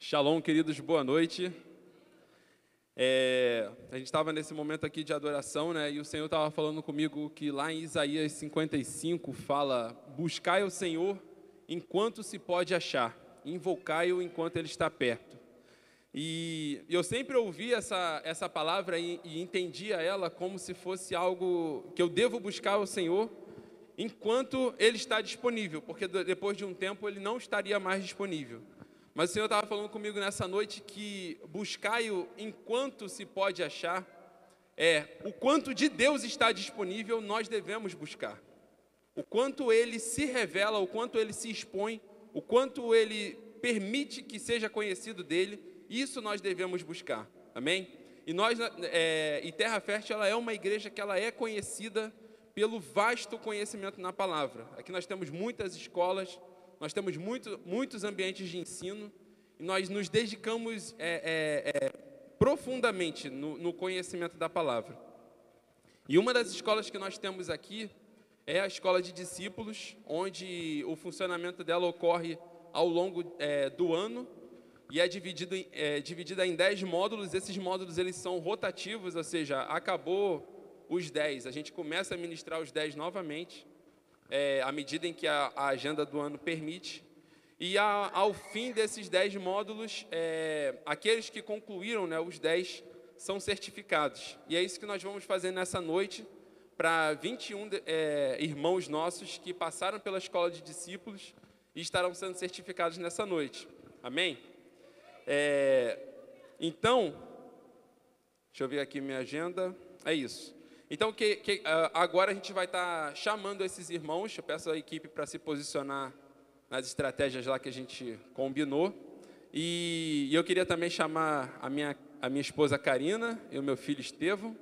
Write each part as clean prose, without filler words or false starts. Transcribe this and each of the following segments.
Shalom, queridos, boa noite. A gente estava nesse momento aqui de adoração, né? E o Senhor estava falando comigo que lá em Isaías 55 fala: buscai o Senhor enquanto se pode achar, invocai-o enquanto Ele está perto. E eu sempre ouvi essa palavra e entendia ela como se fosse algo que eu devo buscar o Senhor enquanto Ele está disponível, porque depois de um tempo Ele não estaria mais disponível. Mas o Senhor estava falando comigo nessa noite que buscai-o enquanto se pode achar, o quanto de Deus está disponível, nós devemos buscar. O quanto Ele se revela, o quanto Ele se expõe, o quanto Ele permite que seja conhecido dEle, isso nós devemos buscar, amém? E Terra Fértil, ela é uma igreja que ela é conhecida pelo vasto conhecimento na palavra. Aqui nós temos muitas escolas, nós temos muitos ambientes de ensino, e nós nos dedicamos profundamente no conhecimento da palavra. E uma das escolas que nós temos aqui é a escola de discípulos, onde o funcionamento dela ocorre ao longo do ano, e é dividida em 10 módulos. Esses módulos eles são rotativos, ou seja, acabou os 10, a gente começa a ministrar os 10 novamente, à medida em que a agenda do ano permite. E ao fim desses 10 módulos, aqueles que concluíram, né, os 10 são certificados. E é isso que nós vamos fazer nessa noite para 21 irmãos nossos que passaram pela escola de discípulos e estarão sendo certificados nessa noite. Amém? Então, deixa eu ver aqui minha agenda. É isso. Então, agora a gente vai estar chamando esses irmãos. Eu peço à equipe para se posicionar nas estratégias lá que a gente combinou. E eu queria também chamar a minha esposa Karina e o meu filho Estevão.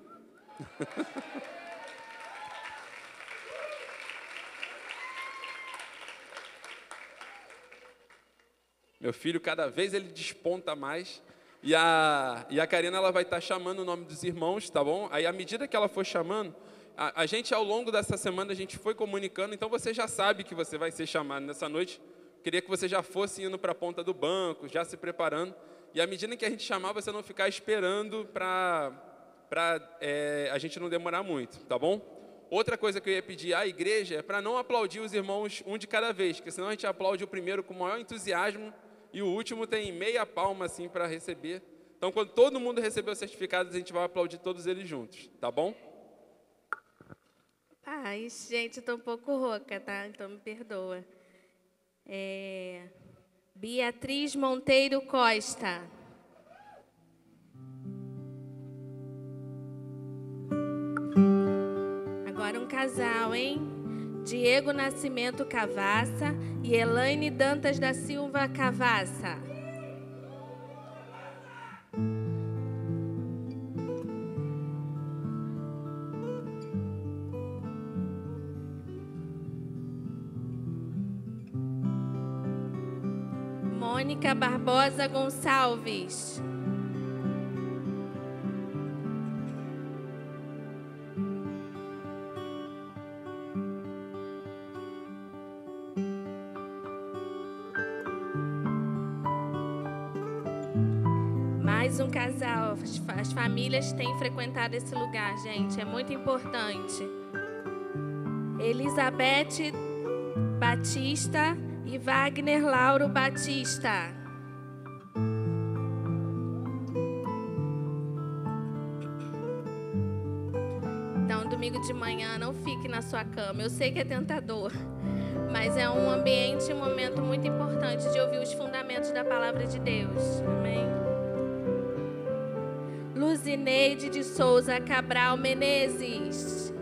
Meu filho, cada vez ele desponta mais. E a Karina, ela vai estar chamando o nome dos irmãos, tá bom? Aí, à medida que ela for chamando, a gente, ao longo dessa semana, a gente foi comunicando. Então, você já sabe que você vai ser chamado nessa noite. Queria que você já fosse indo para a ponta do banco, já se preparando. E, à medida que a gente chamar, você não ficar esperando para a gente não demorar muito, tá bom? Outra coisa que eu ia pedir à igreja é para não aplaudir os irmãos um de cada vez, porque senão a gente aplaude o primeiro com o maior entusiasmo e o último tem meia palma assim para receber. Então, quando todo mundo receber os certificados, a gente vai aplaudir todos eles juntos, tá bom? Ai, gente, eu tô um pouco rouca, tá? Então me perdoa. Beatriz Monteiro Costa. Agora um casal, hein? Diego Nascimento Cavassa e Elaine Dantas da Silva Cavassa. Mônica Barbosa Gonçalves. Mais um casal. As famílias têm frequentado esse lugar, gente. É muito importante. Elizabeth Batista e Wagner Lauro Batista. Então, domingo de manhã, não fique na sua cama. Eu sei que é tentador, mas é um ambiente, um momento muito importante de ouvir os fundamentos da palavra de Deus. Amém? Luzineide de Souza Cabral Menezes.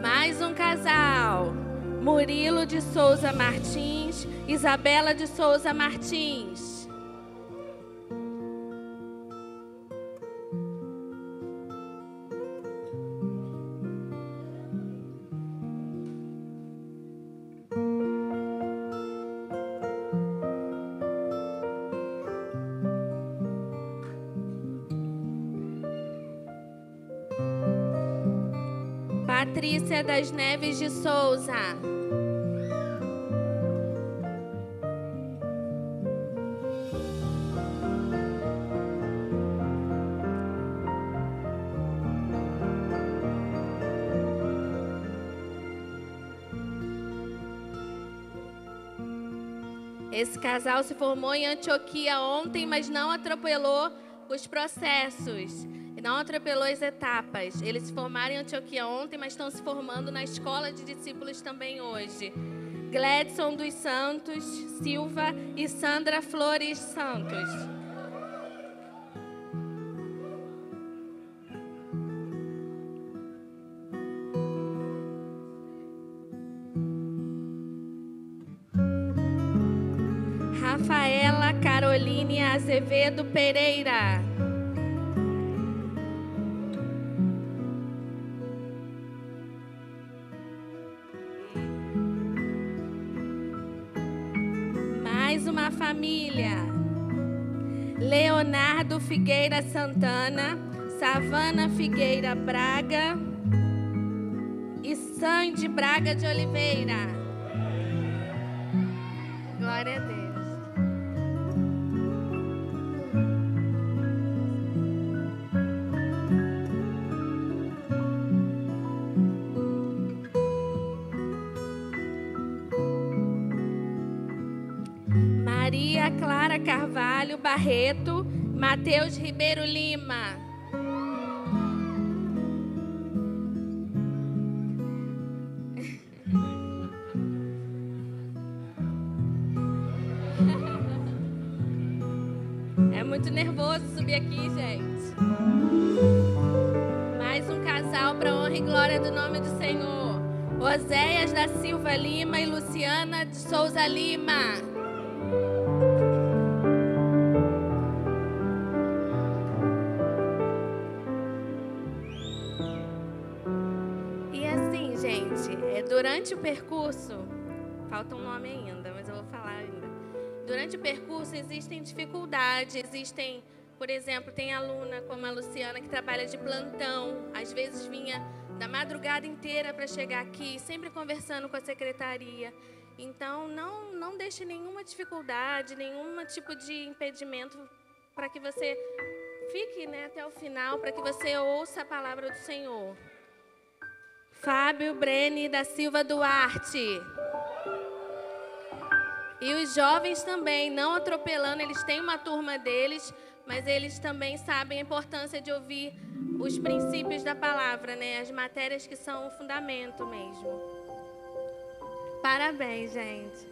Mais um casal. Murilo de Souza Martins, Isabela de Souza Martins. Patrícia das Neves de Souza. Esse casal se formou em Antioquia ontem, mas não atropelou os processos, não atropelou as etapas. Eles se formaram em Antioquia ontem, mas estão se formando na escola de discípulos também hoje. Gledson dos Santos Silva e Sandra Flores Santos. Rafaela Caroline Azevedo Pereira. Mais uma família. Leonardo Figueira Santana, Savana Figueira Braga e Sandy Braga de Oliveira. Glória a Deus. Maria Clara Carvalho Barreto, Mateus Ribeiro Lima. É muito nervoso subir aqui, gente. Mais um casal para honra e glória do nome do Senhor. Oséias da Silva Lima e Luciana de Souza Lima. Durante o percurso, falta um nome ainda, mas eu vou falar ainda. Durante o percurso existem dificuldades, por exemplo, tem aluna como a Luciana que trabalha de plantão, às vezes vinha da madrugada inteira para chegar aqui, sempre conversando com a secretaria. Então, não deixe nenhuma dificuldade, nenhum tipo de impedimento para que você fique, até o final, para que você ouça a palavra do Senhor. Fábio Brene da Silva Duarte. E os jovens também, não atropelando, eles têm uma turma deles, mas eles também sabem a importância de ouvir os princípios da palavra, as matérias que são o fundamento mesmo. Parabéns, gente.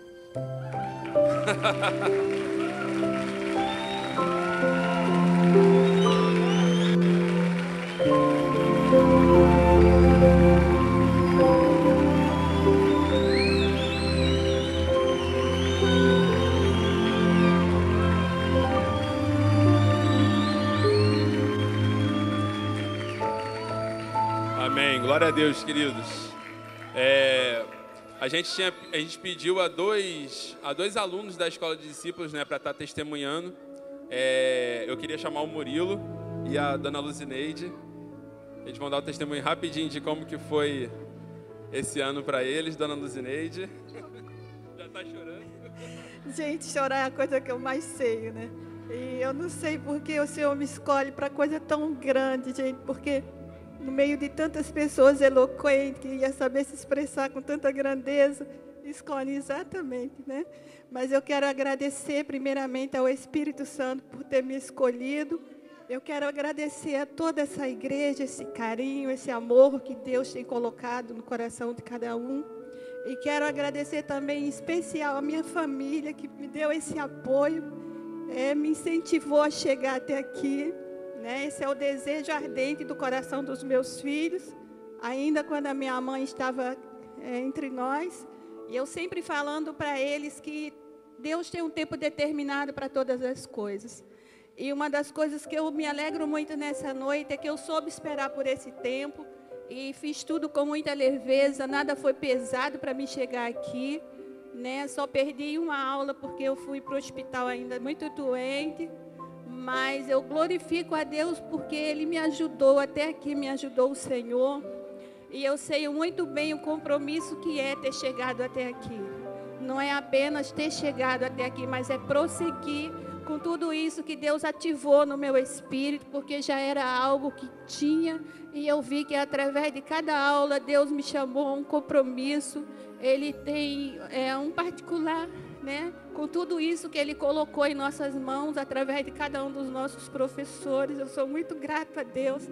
Amém. Glória a Deus, queridos. A gente pediu a dois alunos da Escola de Discípulos, para estar testemunhando. Eu queria chamar o Murilo e a dona Luzineide. Eles vão dar o testemunho rapidinho de como que foi esse ano para eles, dona Luzineide. Já está chorando. Gente, chorar é a coisa que eu mais sei, E eu não sei porque o Senhor me escolhe para coisa tão grande, gente, porque no meio de tantas pessoas eloquentes, que ia saber se expressar com tanta grandeza, escolhe exatamente, Mas eu quero agradecer primeiramente ao Espírito Santo por ter me escolhido. Eu quero agradecer a toda essa igreja, esse carinho, esse amor que Deus tem colocado no coração de cada um. E quero agradecer também, em especial, a minha família, que me deu esse apoio, me incentivou a chegar até aqui. Esse é o desejo ardente do coração dos meus filhos, ainda quando a minha mãe estava entre nós. E eu sempre falando para eles que Deus tem um tempo determinado para todas as coisas. E uma das coisas que eu me alegro muito nessa noite é que eu soube esperar por esse tempo e fiz tudo com muita leveza, nada foi pesado para me chegar aqui, Só perdi uma aula porque eu fui para o hospital ainda muito doente. Mas eu glorifico a Deus porque Ele me ajudou, até aqui me ajudou o Senhor. E eu sei muito bem o compromisso que é ter chegado até aqui. Não é apenas ter chegado até aqui, mas é prosseguir com tudo isso que Deus ativou no meu espírito, porque já era algo que tinha, e eu vi que através de cada aula Deus me chamou a um compromisso. Ele tem um particular, né, com tudo isso que Ele colocou em nossas mãos, através de cada um dos nossos professores. Eu sou muito grata a Deus,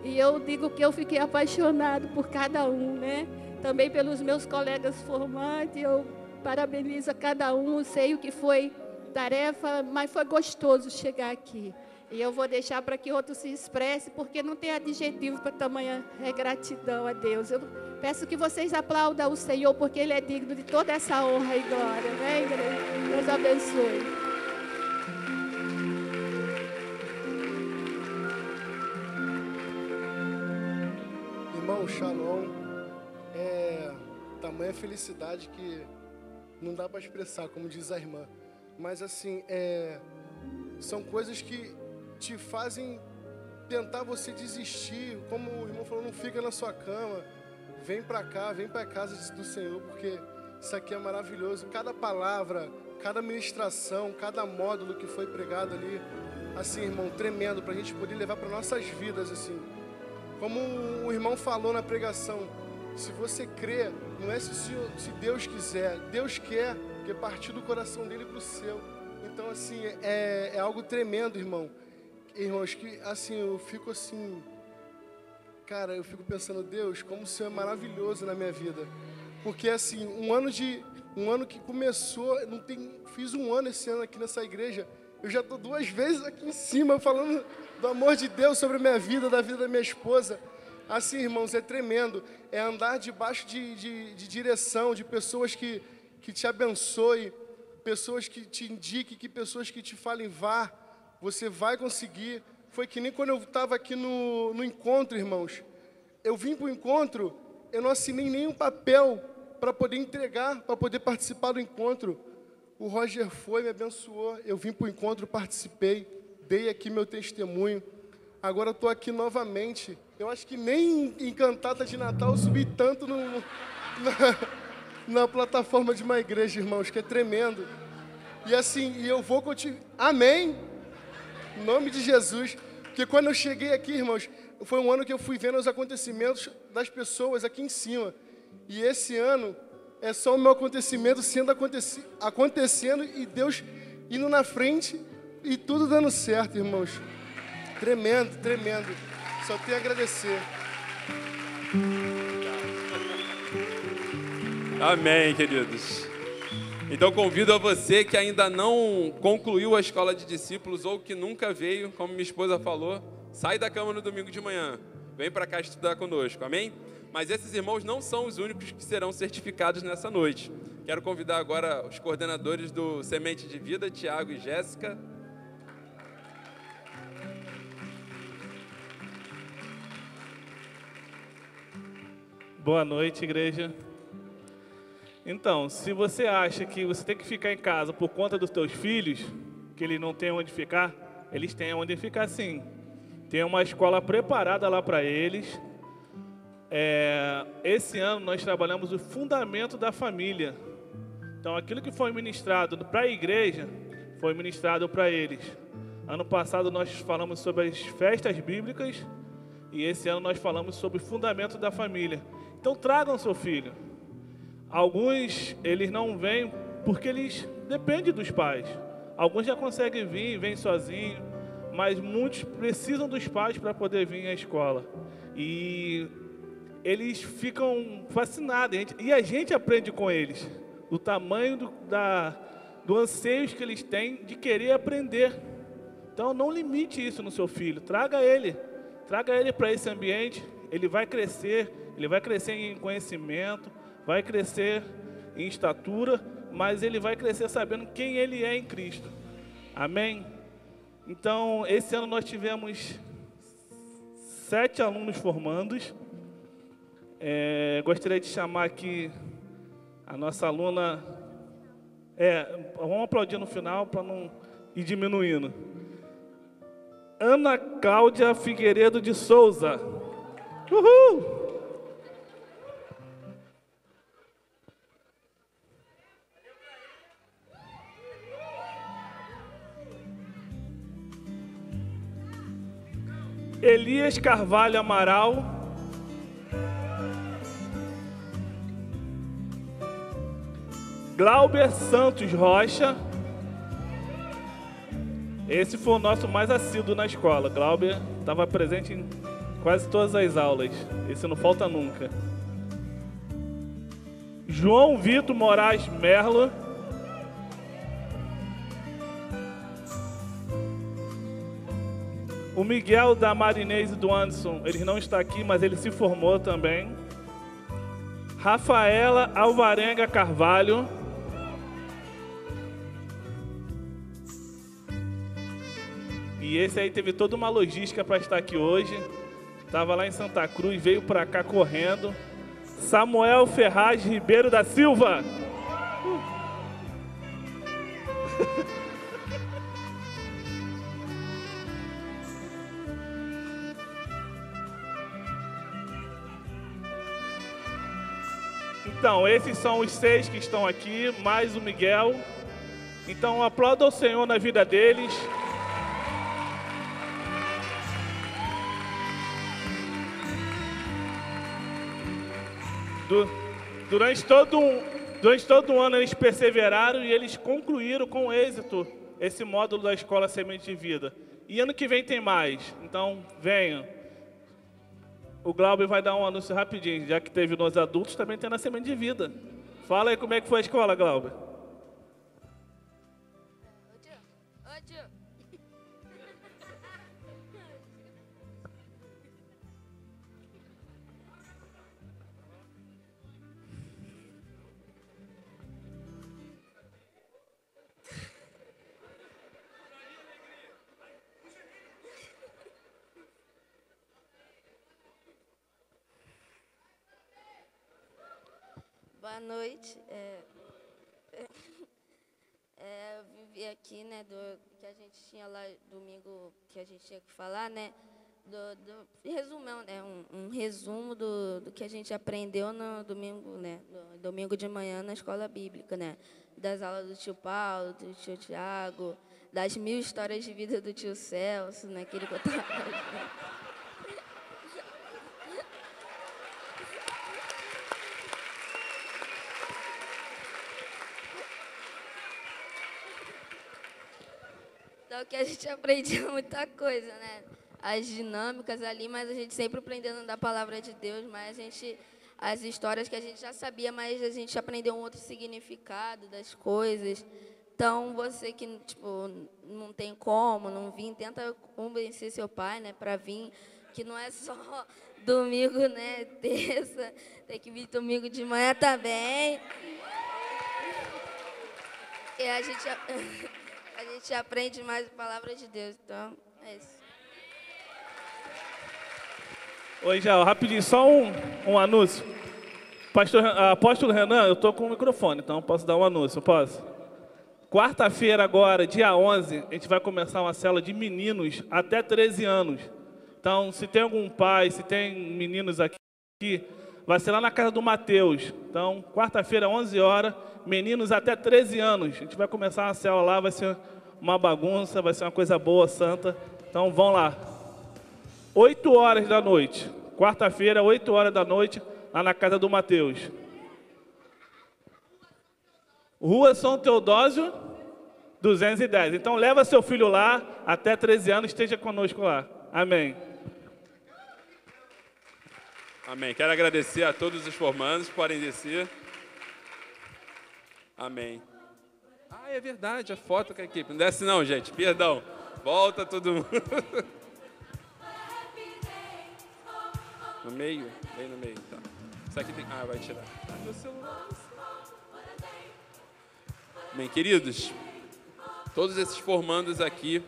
e eu digo que eu fiquei apaixonado por cada um, né, também pelos meus colegas formantes. Eu parabenizo a cada um, sei o que foi tarefa, mas foi gostoso chegar aqui. E eu vou deixar para que outro se expresse, porque não tem adjetivo para tamanha gratidão a Deus. Eu peço que vocês aplaudam o Senhor, porque Ele é digno de toda essa honra e glória, né, igreja? Deus abençoe. Irmão, shalom. Tamanha felicidade que não dá para expressar, como diz a irmã. Mas assim, são coisas que te fazem tentar você desistir. Como o irmão falou, não fica na sua cama. Vem para cá, vem para a casa do Senhor, porque isso aqui é maravilhoso. Cada palavra, cada ministração, cada módulo que foi pregado ali, assim, irmão, tremendo, para a gente poder levar para nossas vidas, assim. Como o irmão falou na pregação, se você crê, não é se Deus quiser, Deus quer, que partir do coração dele para o seu. Então, assim, é algo tremendo, irmão. Irmãos, que, assim, eu fico assim, cara, eu fico pensando, Deus, como o Senhor é maravilhoso na minha vida. Porque, assim, um ano que começou, fiz um ano esse ano aqui nessa igreja, eu já estou 2 vezes aqui em cima falando do amor de Deus sobre a minha vida, da vida da minha esposa. Assim, irmãos, é tremendo. É andar debaixo de direção, de pessoas que te abençoe, pessoas que te indiquem, pessoas que te falem, vá, você vai conseguir. Foi que nem quando eu estava aqui no encontro, irmãos. Eu vim para o encontro, eu não assinei nenhum papel para poder entregar, para poder participar do encontro. O Roger foi, me abençoou, eu vim para o encontro, participei, dei aqui meu testemunho. Agora eu estou aqui novamente. Eu acho que nem em cantata de Natal eu subi tanto na plataforma de uma igreja, irmãos, que é tremendo. E assim, eu vou continuar. Amém? Em nome de Jesus. Porque quando eu cheguei aqui, irmãos, foi um ano que eu fui vendo os acontecimentos das pessoas aqui em cima. E esse ano é só o meu acontecimento acontecendo e Deus indo na frente e tudo dando certo, irmãos. Tremendo, tremendo. Só tenho a agradecer. Amém, queridos. Então convido a você que ainda não concluiu a escola de discípulos ou que nunca veio, como minha esposa falou, sai da cama no domingo de manhã, vem para cá estudar conosco, amém? Mas esses irmãos não são os únicos que serão certificados nessa noite. Quero convidar agora os coordenadores do Semente de Vida, Tiago e Jéssica. Boa noite, igreja. Então, se você acha que você tem que ficar em casa por conta dos teus filhos, que eles não têm onde ficar, eles têm onde ficar sim. Tem uma escola preparada lá para eles. Esse ano nós trabalhamos o fundamento da família. Então, aquilo que foi ministrado para a igreja, foi ministrado para eles. Ano passado nós falamos sobre as festas bíblicas e esse ano nós falamos sobre o fundamento da família. Então tragam seu filho. Alguns, eles não vêm porque eles dependem dos pais. Alguns já conseguem vir, vêm sozinhos, mas muitos precisam dos pais para poder vir à escola. E eles ficam fascinados, e a gente aprende com eles, do tamanho do anseio que eles têm de querer aprender. Então não limite isso no seu filho, traga ele para esse ambiente, ele vai crescer em conhecimento, vai crescer em estatura, mas ele vai crescer sabendo quem ele é em Cristo. Amém? Então, esse ano nós tivemos 7 alunos formandos. Gostaria de chamar aqui a nossa aluna. Vamos aplaudir no final para não ir diminuindo. Ana Cláudia Figueiredo de Souza. Uhul! Elias Carvalho Amaral. Glauber Santos Rocha. Esse foi o nosso mais assíduo na escola. Glauber estava presente em quase todas as aulas. Esse não falta nunca. João Vitor Moraes Merlo. O Miguel da Marinês e do Anderson, ele não está aqui, mas ele se formou também. Rafaela Alvarenga Carvalho. E esse aí teve toda uma logística para estar aqui hoje. Estava lá em Santa Cruz, veio para cá correndo. Samuel Ferraz Ribeiro da Silva. Então, esses são os 6 que estão aqui, mais o Miguel. Então, aplauda o Senhor na vida deles. Durante todo o ano eles perseveraram e eles concluíram com êxito esse módulo da Escola Semente de Vida. E ano que vem tem mais, então venham. O Glauber vai dar um anúncio rapidinho, já que teve nos adultos, também tem na Semente de Vida. Fala aí como é que foi a escola, Glauber. Boa noite. Eu vivi aqui, né, que a gente tinha lá domingo, que a gente tinha que falar, né, resumão, né, um resumo do que a gente aprendeu no domingo, né, no domingo de manhã na escola bíblica, né, das aulas do tio Paulo, do tio Tiago, das 1000 histórias de vida do tio Celso, né, que ele contava. Então, que a gente aprendia muita coisa, né? As dinâmicas ali, mas a gente sempre aprendendo da palavra de Deus, mas as histórias que a gente já sabia, mas a gente aprendeu um outro significado das coisas. Então, você que, tipo, não tem como, não vir, tenta convencer seu pai, né, para vir, que não é só domingo, né, terça, tem que vir domingo de manhã também. E a gente aprende mais a palavra de Deus, então é isso. Oi, Jal, rapidinho, só um anúncio. Apóstolo Renan, eu estou com o microfone, então posso dar um anúncio, posso? Quarta-feira agora, dia 11, a gente vai começar uma célula de meninos até 13 anos. Então, se tem algum pai, se tem meninos aqui, vai ser lá na casa do Mateus. Então, quarta-feira, 11 horas, meninos até 13 anos. A gente vai começar uma célula lá, vai ser uma bagunça, vai ser uma coisa boa, santa. Então, vão lá. 8 horas da noite. Quarta-feira, 8 horas da noite, lá na casa do Mateus. Rua São Teodósio, 210. Então, leva seu filho lá, até 13 anos, esteja conosco lá. Amém. Amém. Quero agradecer a todos os formandos, podem descer. Amém. Ah, é verdade, a foto com a equipe. Não desce não, gente, perdão. Volta todo mundo. No meio? Bem no meio, tá. Isso aqui tem... Ah, vai tirar. Ah, meu celular. Bem, queridos, todos esses formandos aqui,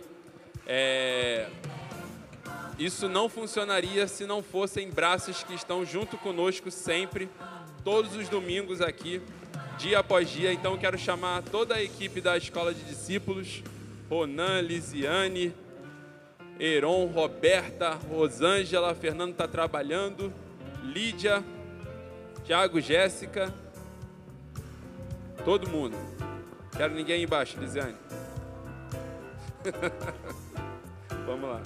isso não funcionaria se não fossem braços que estão junto conosco sempre, todos os domingos aqui, dia após dia. Então, quero chamar toda a equipe da Escola de Discípulos, Ronan, Lisiane, Heron, Roberta, Rosângela, Fernando está trabalhando, Lídia, Tiago, Jéssica, todo mundo. Quero ninguém aí embaixo, Lisiane. Vamos lá.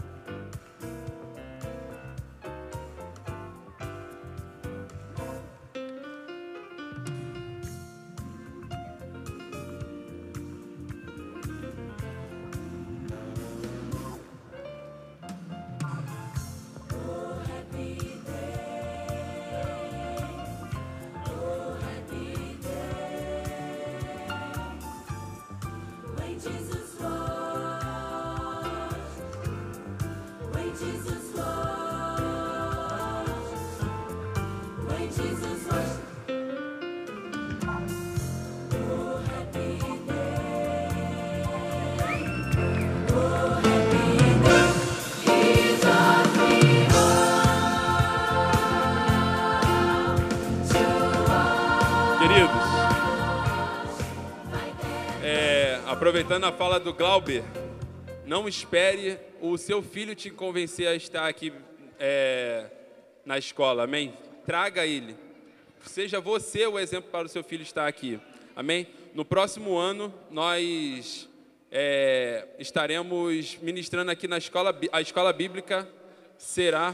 Aproveitando a fala do Glauber, não espere o seu filho te convencer a estar aqui na escola, amém? Traga ele. Seja você o exemplo para o seu filho estar aqui, amém? No próximo ano, nós estaremos ministrando aqui na escola, a escola bíblica será...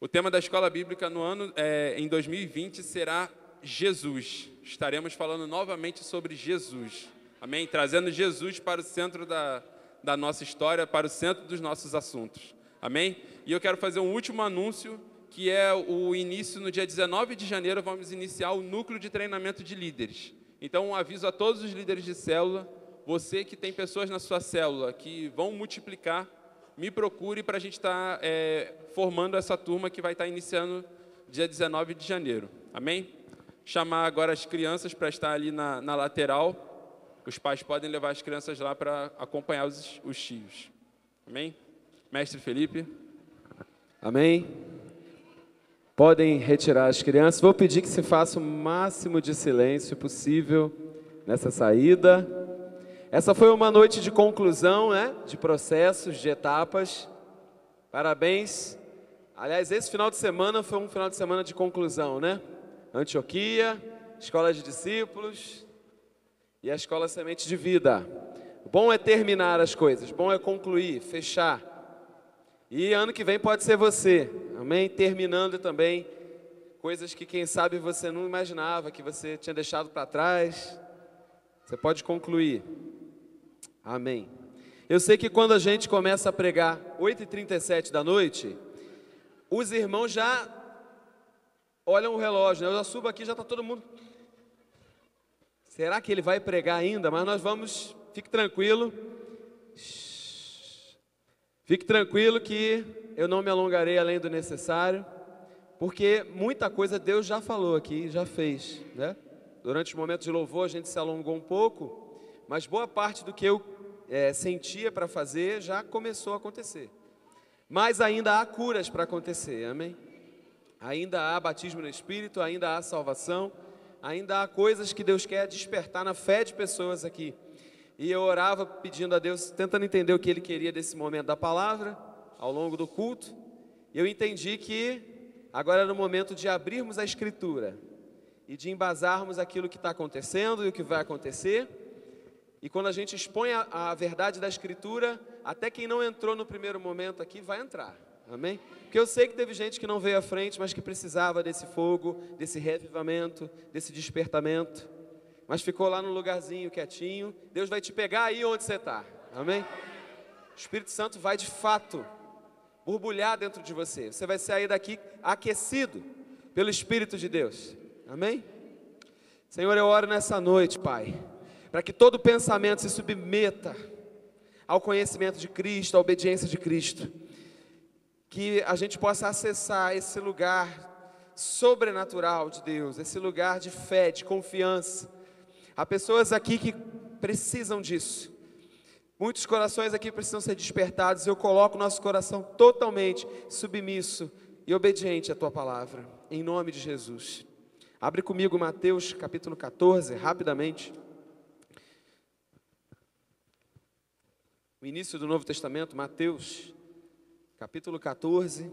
O tema da escola bíblica no ano, em 2020, será Jesus. Estaremos falando novamente sobre Jesus, amém? Trazendo Jesus para o centro da nossa história, para o centro dos nossos assuntos, amém? E eu quero fazer um último anúncio, que é o início, no dia 19 de janeiro, vamos iniciar o núcleo de treinamento de líderes. Então, um aviso a todos os líderes de célula, você que tem pessoas na sua célula que vão multiplicar, me procure para a gente estar formando essa turma que vai estar iniciando dia 19 de janeiro, amém? Chamar agora as crianças para estar ali na lateral, os pais podem levar as crianças lá para acompanhar os tios, amém? Mestre Felipe. Amém? Podem retirar as crianças. Vou pedir que se faça o máximo de silêncio possível nessa saída. Essa foi uma noite de conclusão, né? De processos, de etapas. Parabéns. Aliás, esse final de semana foi um final de semana de conclusão, né? Antioquia, Escola de Discípulos e a Escola Semente de Vida. Bom é terminar as coisas, bom é concluir, fechar. E ano que vem pode ser você, amém? Terminando também coisas que quem sabe você não imaginava, que você tinha deixado para trás. Você pode concluir. Amém. Eu sei que quando a gente começa a pregar 8h37 da noite, os irmãos já olham o relógio, né? Eu já subo aqui, já está todo mundo... Será que ele vai pregar ainda? Mas nós vamos... Fique tranquilo. Fique tranquilo que eu não me alongarei além do necessário, porque muita coisa Deus já falou aqui, já fez, né? Durante o momento de louvor a gente se alongou um pouco, mas boa parte do que eu sentia para fazer já começou a acontecer. Mas ainda há curas para acontecer, amém? Ainda há batismo no Espírito, ainda há salvação, ainda há coisas que Deus quer despertar na fé de pessoas aqui. E eu orava pedindo a Deus, tentando entender o que Ele queria desse momento da palavra, ao longo do culto. E eu entendi que agora era o momento de abrirmos a Escritura e de embasarmos aquilo que está acontecendo e o que vai acontecer. E quando a gente expõe a verdade da Escritura, até quem não entrou no primeiro momento aqui vai entrar, amém? Porque eu sei que teve gente que não veio à frente, mas que precisava desse fogo, desse revivamento, desse despertamento, mas ficou lá no lugarzinho quietinho. Deus vai te pegar aí onde você está, amém? O Espírito Santo vai de fato borbulhar dentro de você. Você vai sair daqui aquecido pelo Espírito de Deus, amém? Senhor, eu oro nessa noite, Pai, para que todo pensamento se submeta ao conhecimento de Cristo, à obediência de Cristo, que a gente possa acessar esse lugar sobrenatural de Deus, esse lugar de fé, de confiança. Há pessoas aqui que precisam disso. Muitos corações aqui precisam ser despertados. Eu coloco nosso coração totalmente submisso e obediente à Tua palavra, em nome de Jesus. Abre comigo Mateus capítulo 14, rapidamente. O início do Novo Testamento, Mateus capítulo 14,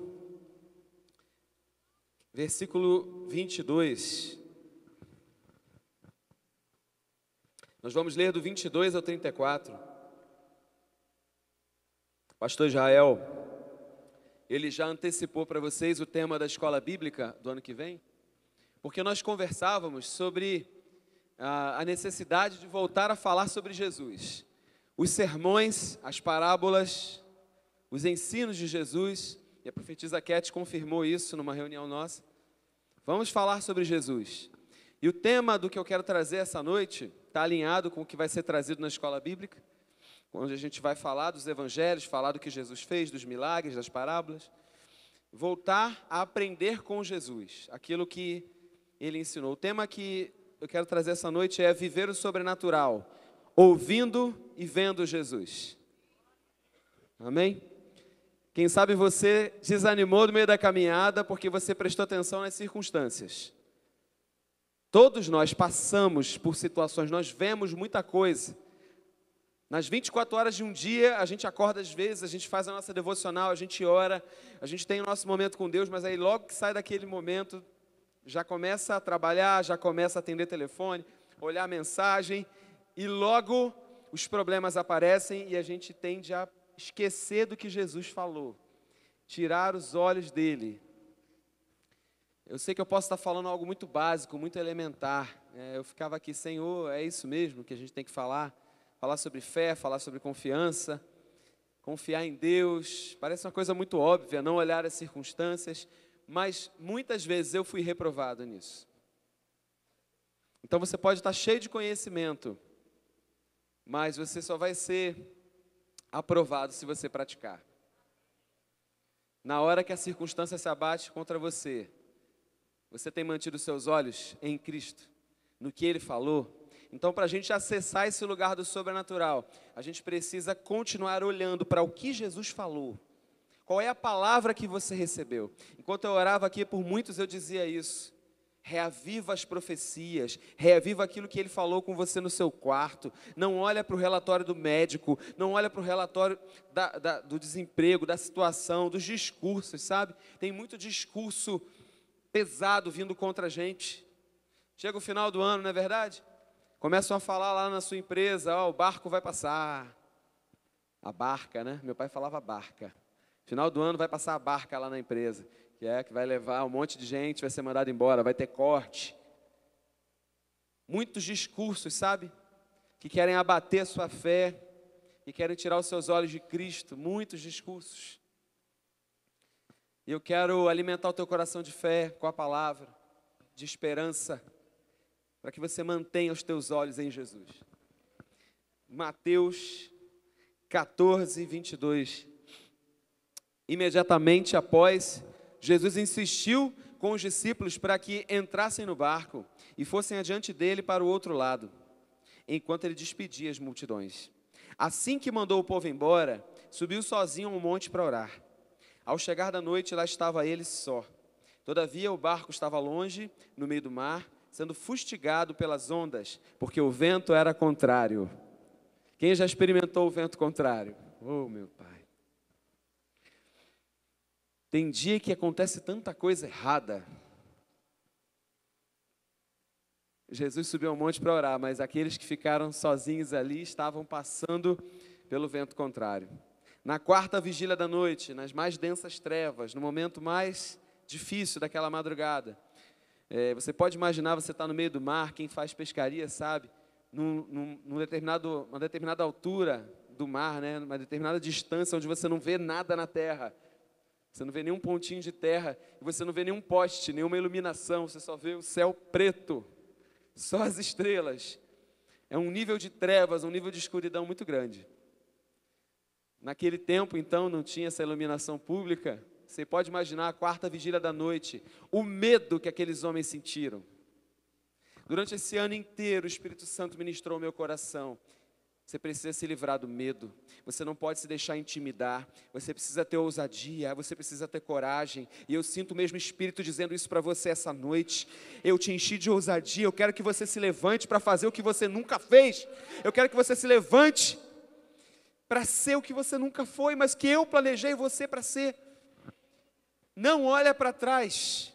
versículo 22. Nós vamos ler do 22 ao 34. Pastor Israel, ele já antecipou para vocês o tema da escola bíblica do ano que vem, porque nós conversávamos sobre a necessidade de voltar a falar sobre Jesus. Os sermões, as parábolas, os ensinos de Jesus, e a profetisa Cat confirmou isso numa reunião nossa. Vamos falar sobre Jesus. E o tema do que eu quero trazer essa noite está alinhado com o que vai ser trazido na escola bíblica, onde a gente vai falar dos evangelhos, falar do que Jesus fez, dos milagres, das parábolas. Voltar a aprender com Jesus, aquilo que Ele ensinou. O tema que eu quero trazer essa noite é viver o sobrenatural, ouvindo e vendo Jesus. Amém? Quem sabe você desanimou no meio da caminhada porque você prestou atenção nas circunstâncias. Todos nós passamos por situações, nós vemos muita coisa. Nas 24 horas de um dia, a gente acorda às vezes, a gente faz a nossa devocional, a gente ora, a gente tem o nosso momento com Deus, mas aí logo que sai daquele momento, já começa a trabalhar, já começa a atender telefone, olhar a mensagem, e logo os problemas aparecem e a gente tende a esquecer do que Jesus falou, tirar os olhos dele. Eu sei que eu posso estar falando algo muito básico, muito elementar. Eu ficava aqui, Senhor, é isso mesmo que a gente tem que falar? Falar sobre fé, falar sobre confiança, confiar em Deus. Parece uma coisa muito óbvia, não olhar as circunstâncias, mas muitas vezes eu fui reprovado nisso. Então você pode estar cheio de conhecimento, mas você só vai ser aprovado se você praticar. Na hora que a circunstância se abate contra você, você tem mantido seus olhos em Cristo, no que Ele falou. Então, para a gente acessar esse lugar do sobrenatural, a gente precisa continuar olhando para o que Jesus falou. Qual é a palavra que você recebeu? Enquanto eu orava aqui, por muitos eu dizia isso. Reaviva as profecias, reaviva aquilo que Ele falou com você no seu quarto. Não olha para o relatório do médico, não olha para o relatório do desemprego, da situação, dos discursos, sabe? Tem muito discurso pesado vindo contra a gente. Chega o final do ano, não é verdade? Começam a falar lá na sua empresa, o barco vai passar. A barca, né? Meu pai falava barca. Final do ano vai passar a barca lá na empresa, que vai levar um monte de gente, vai ser mandado embora, vai ter corte. Muitos discursos, sabe? Que querem abater a sua fé, que querem tirar os seus olhos de Cristo. Muitos discursos. E eu quero alimentar o teu coração de fé com a palavra, de esperança, para que você mantenha os teus olhos em Jesus. Mateus 14, 22. Imediatamente após, Jesus insistiu com os discípulos para que entrassem no barco e fossem adiante dele para o outro lado, enquanto ele despedia as multidões. Assim que mandou o povo embora, subiu sozinho ao monte para orar. Ao chegar da noite, lá estava ele só. Todavia, o barco estava longe, no meio do mar, sendo fustigado pelas ondas, porque o vento era contrário. Quem já experimentou o vento contrário? Oh, meu Pai. Tem dia que acontece tanta coisa errada. Jesus subiu ao monte para orar, mas aqueles que ficaram sozinhos ali estavam passando pelo vento contrário. Na quarta vigília da noite, nas mais densas trevas, no momento mais difícil daquela madrugada, você pode imaginar, você está no meio do mar, quem faz pescaria sabe, uma determinada altura do mar, né, uma determinada distância onde você não vê nada na terra, você não vê nenhum pontinho de terra, e você não vê nenhum poste, nenhuma iluminação, você só vê o céu preto, só as estrelas. É um nível de trevas, um nível de escuridão muito grande. Naquele tempo, então, não tinha essa iluminação pública. Você pode imaginar a quarta vigília da noite, o medo que aqueles homens sentiram. Durante esse ano inteiro, o Espírito Santo ministrou ao meu coração. Você precisa se livrar do medo, você não pode se deixar intimidar, você precisa ter ousadia, você precisa ter coragem, e eu sinto o mesmo Espírito dizendo isso para você essa noite. Eu te enchi de ousadia, eu quero que você se levante para fazer o que você nunca fez, eu quero que você se levante para ser o que você nunca foi, mas que eu planejei você para ser. Não olha para trás.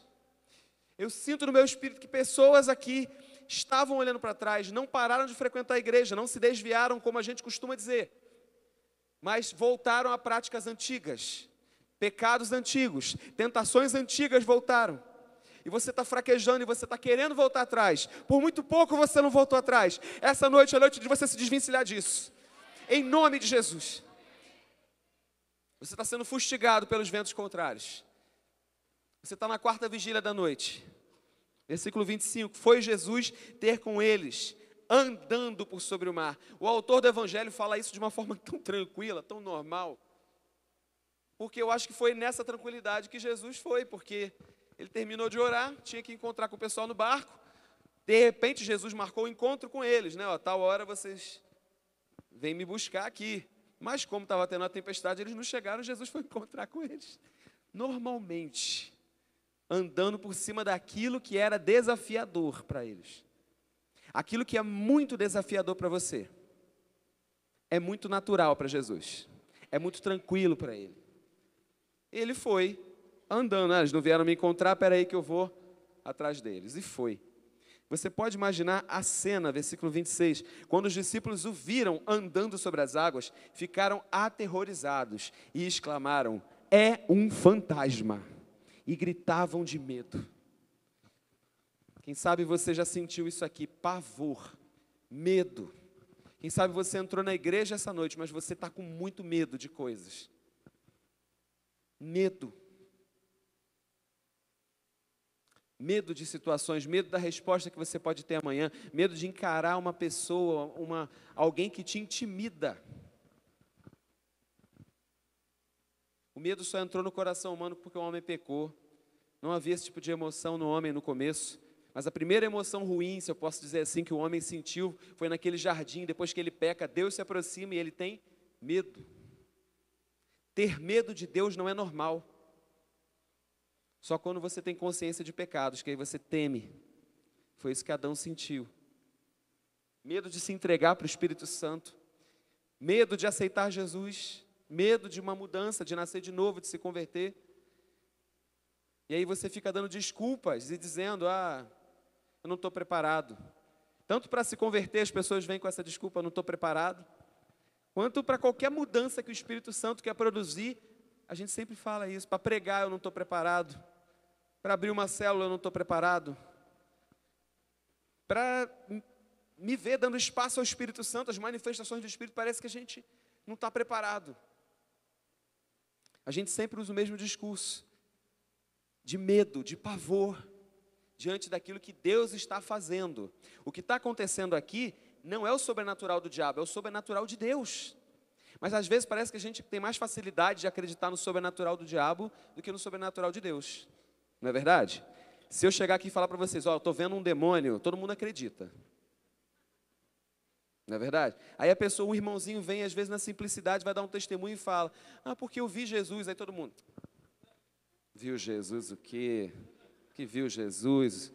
Eu sinto no meu espírito que pessoas aqui estavam olhando para trás, não pararam de frequentar a igreja, não se desviaram, como a gente costuma dizer, mas voltaram a práticas antigas, pecados antigos, tentações antigas voltaram. E você está fraquejando e você está querendo voltar atrás. Por muito pouco você não voltou atrás. Essa noite é a noite de você se desvencilhar disso. Em nome de Jesus. Você está sendo fustigado pelos ventos contrários. Você está na quarta vigília da noite. Versículo 25. Foi Jesus ter com eles, andando por sobre o mar. O autor do Evangelho fala isso de uma forma tão tranquila, tão normal. Porque eu acho que foi nessa tranquilidade que Jesus foi. Porque ele terminou de orar, tinha que encontrar com o pessoal no barco. De repente, Jesus marcou o encontro com eles. Né? Tal hora vocês vêm me buscar aqui. Mas como estava tendo a tempestade, eles não chegaram, Jesus foi encontrar com eles. Normalmente, andando por cima daquilo que era desafiador para eles. Aquilo que é muito desafiador para você, é muito natural para Jesus, é muito tranquilo para ele. Ele foi andando, eles não vieram me encontrar, peraí que eu vou atrás deles, e foi. Você pode imaginar a cena, versículo 26, quando os discípulos o viram andando sobre as águas, ficaram aterrorizados e exclamaram, é um fantasma, e gritavam de medo. Quem sabe você já sentiu isso aqui, pavor, medo. Quem sabe você entrou na igreja essa noite, mas você está com muito medo de coisas. Medo. Medo de situações, medo da resposta que você pode ter amanhã, medo de encarar uma pessoa, alguém que te intimida. O medo só entrou no coração humano porque o homem pecou. Não havia esse tipo de emoção no homem no começo. Mas a primeira emoção ruim, se eu posso dizer assim, que o homem sentiu, foi naquele jardim, depois que ele peca, Deus se aproxima e ele tem medo. Ter medo de Deus não é normal. Só quando você tem consciência de pecados, que aí você teme. Foi isso que Adão sentiu. Medo de se entregar para o Espírito Santo. Medo de aceitar Jesus. Medo de uma mudança, de nascer de novo, de se converter. E aí você fica dando desculpas e dizendo, eu não estou preparado. Tanto para se converter, as pessoas vêm com essa desculpa, eu não estou preparado. Quanto para qualquer mudança que o Espírito Santo quer produzir, a gente sempre fala isso. Para pregar, eu não estou preparado. Para abrir uma célula, eu não estou preparado. Para me ver dando espaço ao Espírito Santo, as manifestações do Espírito, parece que a gente não está preparado. A gente sempre usa o mesmo discurso. De medo, de pavor, diante daquilo que Deus está fazendo. O que está acontecendo aqui não é o sobrenatural do diabo, é o sobrenatural de Deus. Mas às vezes parece que a gente tem mais facilidade de acreditar no sobrenatural do diabo do que no sobrenatural de Deus. Não é verdade? Se eu chegar aqui e falar para vocês, eu estou vendo um demônio, todo mundo acredita. Não é verdade? Aí a pessoa, um irmãozinho vem, às vezes na simplicidade, vai dar um testemunho e fala, porque eu vi Jesus, aí todo mundo, viu Jesus o quê? Que viu Jesus?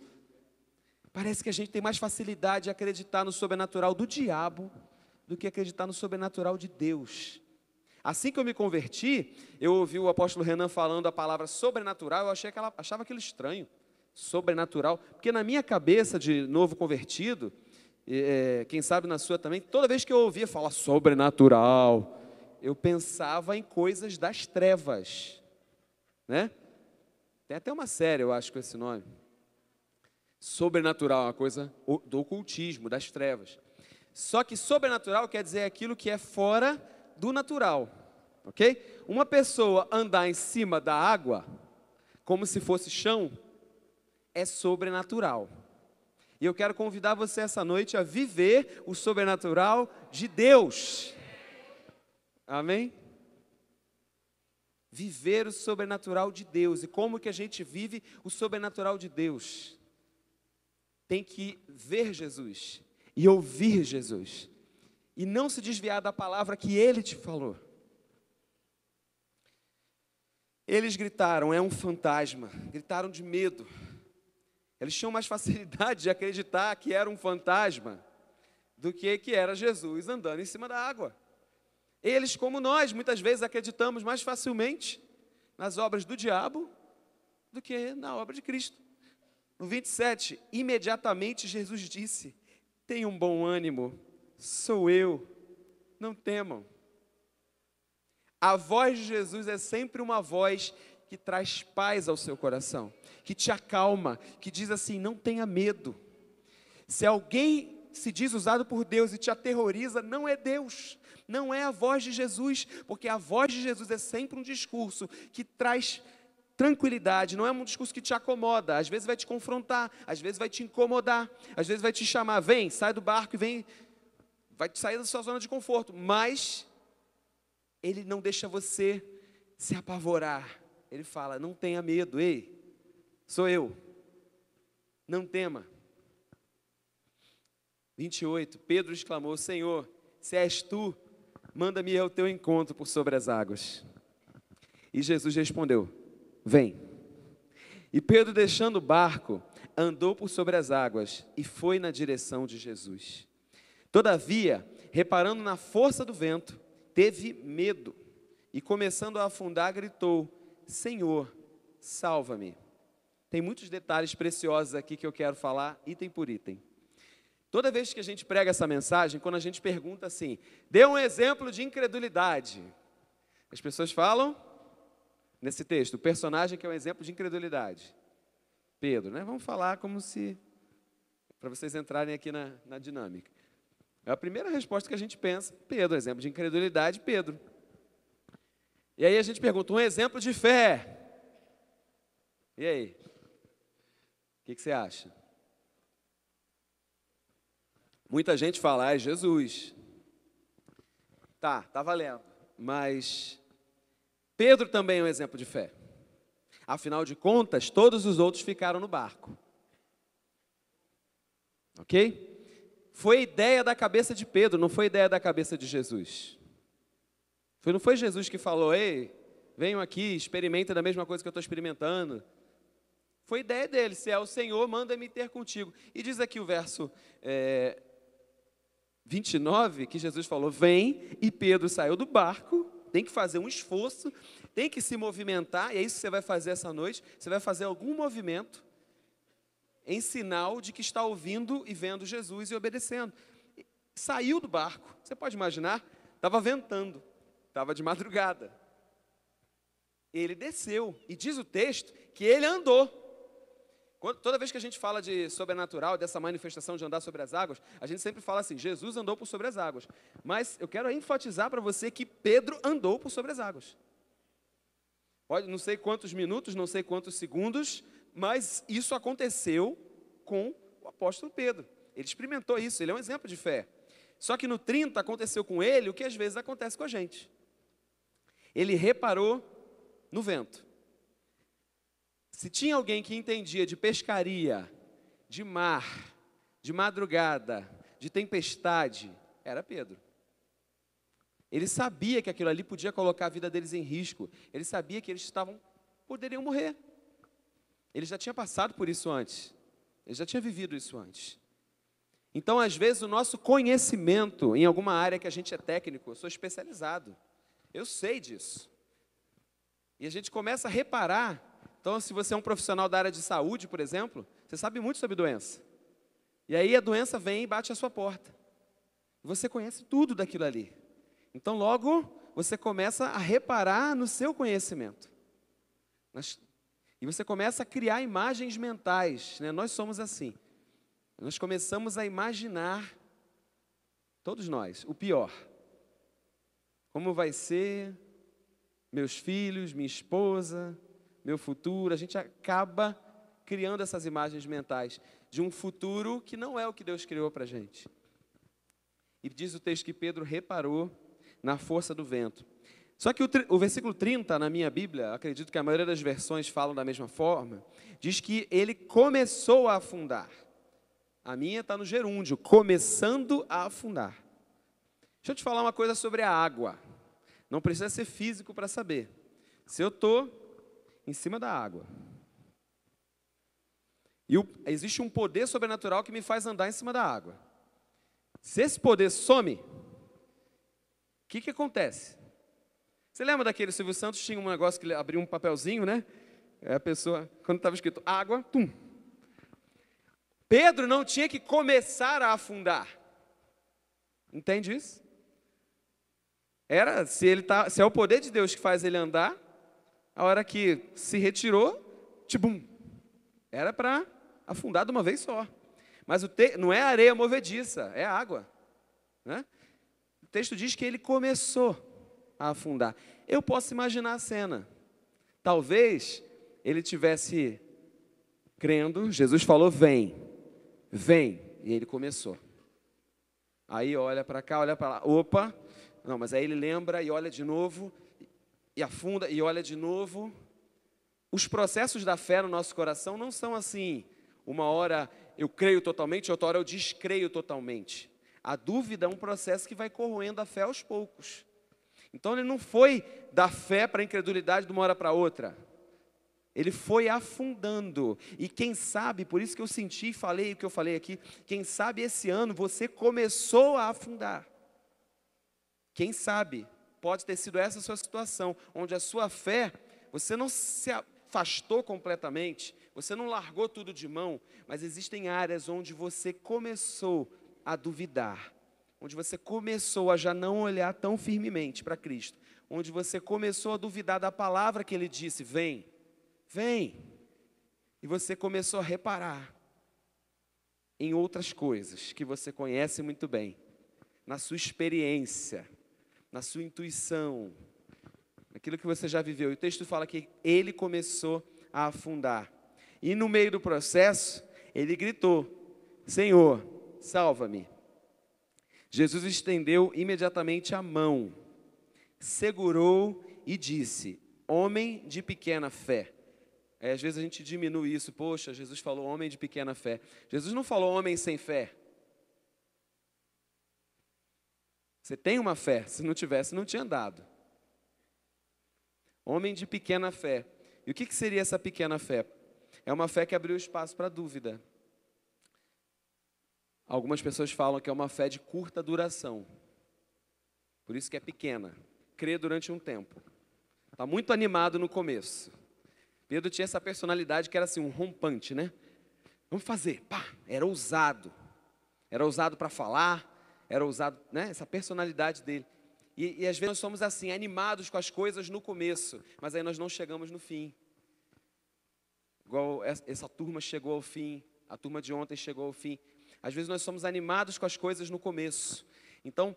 Parece que a gente tem mais facilidade de acreditar no sobrenatural do diabo do que acreditar no sobrenatural de Deus. Assim que eu me converti, eu ouvi o apóstolo Renan falando a palavra sobrenatural, eu achava aquilo estranho, sobrenatural, porque na minha cabeça de novo convertido, quem sabe na sua também, toda vez que eu ouvia falar sobrenatural, eu pensava em coisas das trevas, né? Tem até uma série, eu acho, com esse nome. Sobrenatural, uma coisa do ocultismo, das trevas. Só que sobrenatural quer dizer aquilo que é fora do natural, ok? Uma pessoa andar em cima da água, como se fosse chão, é sobrenatural. E eu quero convidar você essa noite a viver o sobrenatural de Deus. Amém? Viver o sobrenatural de Deus. E como que a gente vive o sobrenatural de Deus? Tem que ver Jesus e ouvir Jesus. E não se desviar da palavra que Ele te falou. Eles gritaram, é um fantasma. Gritaram de medo. Eles tinham mais facilidade de acreditar que era um fantasma do que era Jesus andando em cima da água. Eles, como nós, muitas vezes acreditamos mais facilmente nas obras do diabo do que na obra de Cristo. No 27, imediatamente Jesus disse, tenham bom ânimo, sou eu, não temam. A voz de Jesus é sempre uma voz que traz paz ao seu coração, que te acalma, que diz assim, não tenha medo. Se alguém se diz usado por Deus e te aterroriza, não é Deus, não é a voz de Jesus, porque a voz de Jesus é sempre um discurso que traz tranquilidade, não é um discurso que te acomoda, às vezes vai te confrontar, às vezes vai te incomodar, às vezes vai te chamar, vem, sai do barco e vem, vai te sair da sua zona de conforto, mas Ele não deixa você se apavorar, Ele fala, não tenha medo, ei, sou eu, não tema. 28, Pedro exclamou, Senhor, se és tu, manda-me ao teu encontro por sobre as águas. E Jesus respondeu, vem. E Pedro, deixando o barco, andou por sobre as águas e foi na direção de Jesus. Todavia, reparando na força do vento, teve medo e, começando a afundar, gritou: Senhor, salva-me. Tem muitos detalhes preciosos aqui que eu quero falar, item por item. Toda vez que a gente prega essa mensagem, quando a gente pergunta assim, dê um exemplo de incredulidade, as pessoas falam, nesse texto, o personagem que é um exemplo de incredulidade, Pedro, né? Vamos falar como se, para vocês entrarem aqui na dinâmica. É a primeira resposta que a gente pensa, Pedro, exemplo de incredulidade, Pedro. E aí a gente pergunta, um exemplo de fé. E aí? O que você acha? Muita gente fala, é Jesus. Tá valendo. Mas Pedro também é um exemplo de fé. Afinal de contas, todos os outros ficaram no barco. Ok? Foi ideia da cabeça de Pedro, não foi ideia da cabeça de Jesus. Não foi Jesus que falou, ei, venham aqui, experimentem da mesma coisa que eu estou experimentando. Foi ideia dele, se é o Senhor, manda-me ter contigo. E diz aqui o verso 29, que Jesus falou, vem, e Pedro saiu do barco, tem que fazer um esforço, tem que se movimentar, e é isso que você vai fazer essa noite, você vai fazer algum movimento em sinal de que está ouvindo e vendo Jesus e obedecendo. Saiu do barco, você pode imaginar, estava ventando, estava de madrugada. Ele desceu, e diz o texto que ele andou. Toda vez que a gente fala de sobrenatural, dessa manifestação de andar sobre as águas, a gente sempre fala assim, Jesus andou por sobre as águas. Mas eu quero enfatizar para você que Pedro andou por sobre as águas. Pode, não sei quantos minutos, não sei quantos segundos, mas isso aconteceu com o apóstolo Pedro. Ele experimentou isso, ele é um exemplo de fé. Só que no 30 aconteceu com ele o que às vezes acontece com a gente. Ele reparou no vento. Se tinha alguém que entendia de pescaria, de mar, de madrugada, de tempestade, era Pedro. Ele sabia que aquilo ali podia colocar a vida deles em risco. Ele sabia que eles poderiam morrer. Ele já tinha passado por isso antes. Ele já tinha vivido isso antes. Então, às vezes, o nosso conhecimento em alguma área que a gente é técnico, eu sou especializado. Eu sei disso. E a gente começa a reparar. Então, se você é um profissional da área de saúde, por exemplo, você sabe muito sobre doença. E aí a doença vem e bate à sua porta. Você conhece tudo daquilo ali. Então, logo, você começa a reparar no seu conhecimento. E você começa a criar imagens mentais, né? Nós somos assim. Nós começamos a imaginar, todos nós, o pior. Como vai ser meus filhos, minha esposa, meu futuro. A gente acaba criando essas imagens mentais de um futuro que não é o que Deus criou para a gente. E diz o texto que Pedro reparou na força do vento. Só que o versículo 30 na minha Bíblia, acredito que a maioria das versões falam da mesma forma, diz que ele começou a afundar. A minha está no gerúndio, começando a afundar. Deixa eu te falar uma coisa sobre a água. Não precisa ser físico para saber. Se eu estou em cima da água, e existe um poder sobrenatural que me faz andar em cima da água. Se esse poder some, o que acontece? Você lembra daquele Silvio Santos, tinha um negócio que ele abria um papelzinho, né? A pessoa, quando estava escrito água, tum. Pedro não tinha que começar a afundar. Entende isso? Se é o poder de Deus que faz ele andar, a hora que se retirou, tibum, era para afundar de uma vez só. Mas não é areia movediça, é água, né? O texto diz que ele começou a afundar. Eu posso imaginar a cena. Talvez ele tivesse crendo, Jesus falou, vem, e ele começou. Aí olha para cá, olha para lá, opa, não, mas aí ele lembra e olha de novo, e afunda e olha de novo. Os processos da fé no nosso coração não são assim, uma hora eu creio totalmente, outra hora eu descreio totalmente. A dúvida é um processo que vai corroendo a fé aos poucos. Então ele não foi da fé para a incredulidade de uma hora para outra. Ele foi afundando. E quem sabe, por isso que eu senti e falei o que eu falei aqui, quem sabe esse ano você começou a afundar. Quem sabe, pode ter sido essa a sua situação, onde a sua fé, você não se afastou completamente, você não largou tudo de mão, mas existem áreas onde você começou a duvidar, onde você começou a já não olhar tão firmemente para Cristo, onde você começou a duvidar da palavra que Ele disse, vem, vem, e você começou a reparar em outras coisas que você conhece muito bem, na sua experiência, na sua intuição, naquilo que você já viveu. E o texto fala que ele começou a afundar. E no meio do processo, ele gritou, Senhor, salva-me. Jesus estendeu imediatamente a mão, segurou e disse, homem de pequena fé. Às vezes a gente diminui isso, poxa, Jesus falou homem de pequena fé. Jesus não falou homem sem fé. Você tem uma fé, se não tivesse, não tinha andado. Homem de pequena fé. E o que seria essa pequena fé? É uma fé que abriu espaço para dúvida. Algumas pessoas falam que é uma fé de curta duração. Por isso que é pequena. Crê durante um tempo. Está muito animado no começo. Pedro tinha essa personalidade que era assim, um rompante, né? Vamos fazer. Pá, era ousado. Era ousado para falar, era ousado, né? Essa personalidade dele. E às vezes nós somos assim, animados com as coisas no começo, mas aí nós não chegamos no fim. Igual essa turma chegou ao fim, a turma de ontem chegou ao fim. Às vezes nós somos animados com as coisas no começo. Então,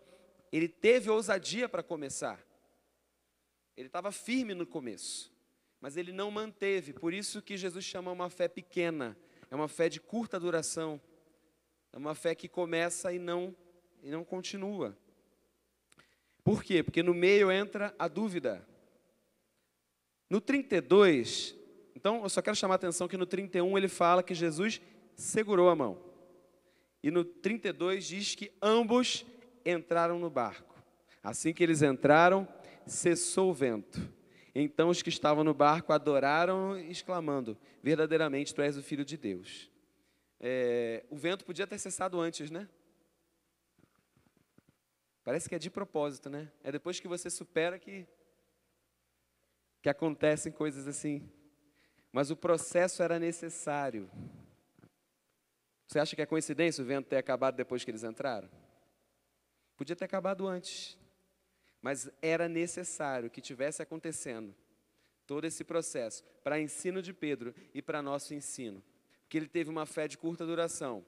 ele teve ousadia para começar. Ele estava firme no começo, mas ele não manteve. Por isso que Jesus chama uma fé pequena. É uma fé de curta duração. É uma fé que começa e não continua. Por quê? Porque no meio entra a dúvida. No 32, então eu só quero chamar a atenção que no 31 ele fala que Jesus segurou a mão. E no 32 diz que ambos entraram no barco. Assim que eles entraram, cessou o vento. Então os que estavam no barco adoraram, exclamando, verdadeiramente tu és o Filho de Deus. O vento podia ter cessado antes, né? Parece que é de propósito, né? É depois que você supera que acontecem coisas assim. Mas o processo era necessário. Você acha que é coincidência o vento ter acabado depois que eles entraram? Podia ter acabado antes. Mas era necessário que tivesse acontecendo todo esse processo para ensino de Pedro e para nosso ensino. Porque ele teve uma fé de curta duração.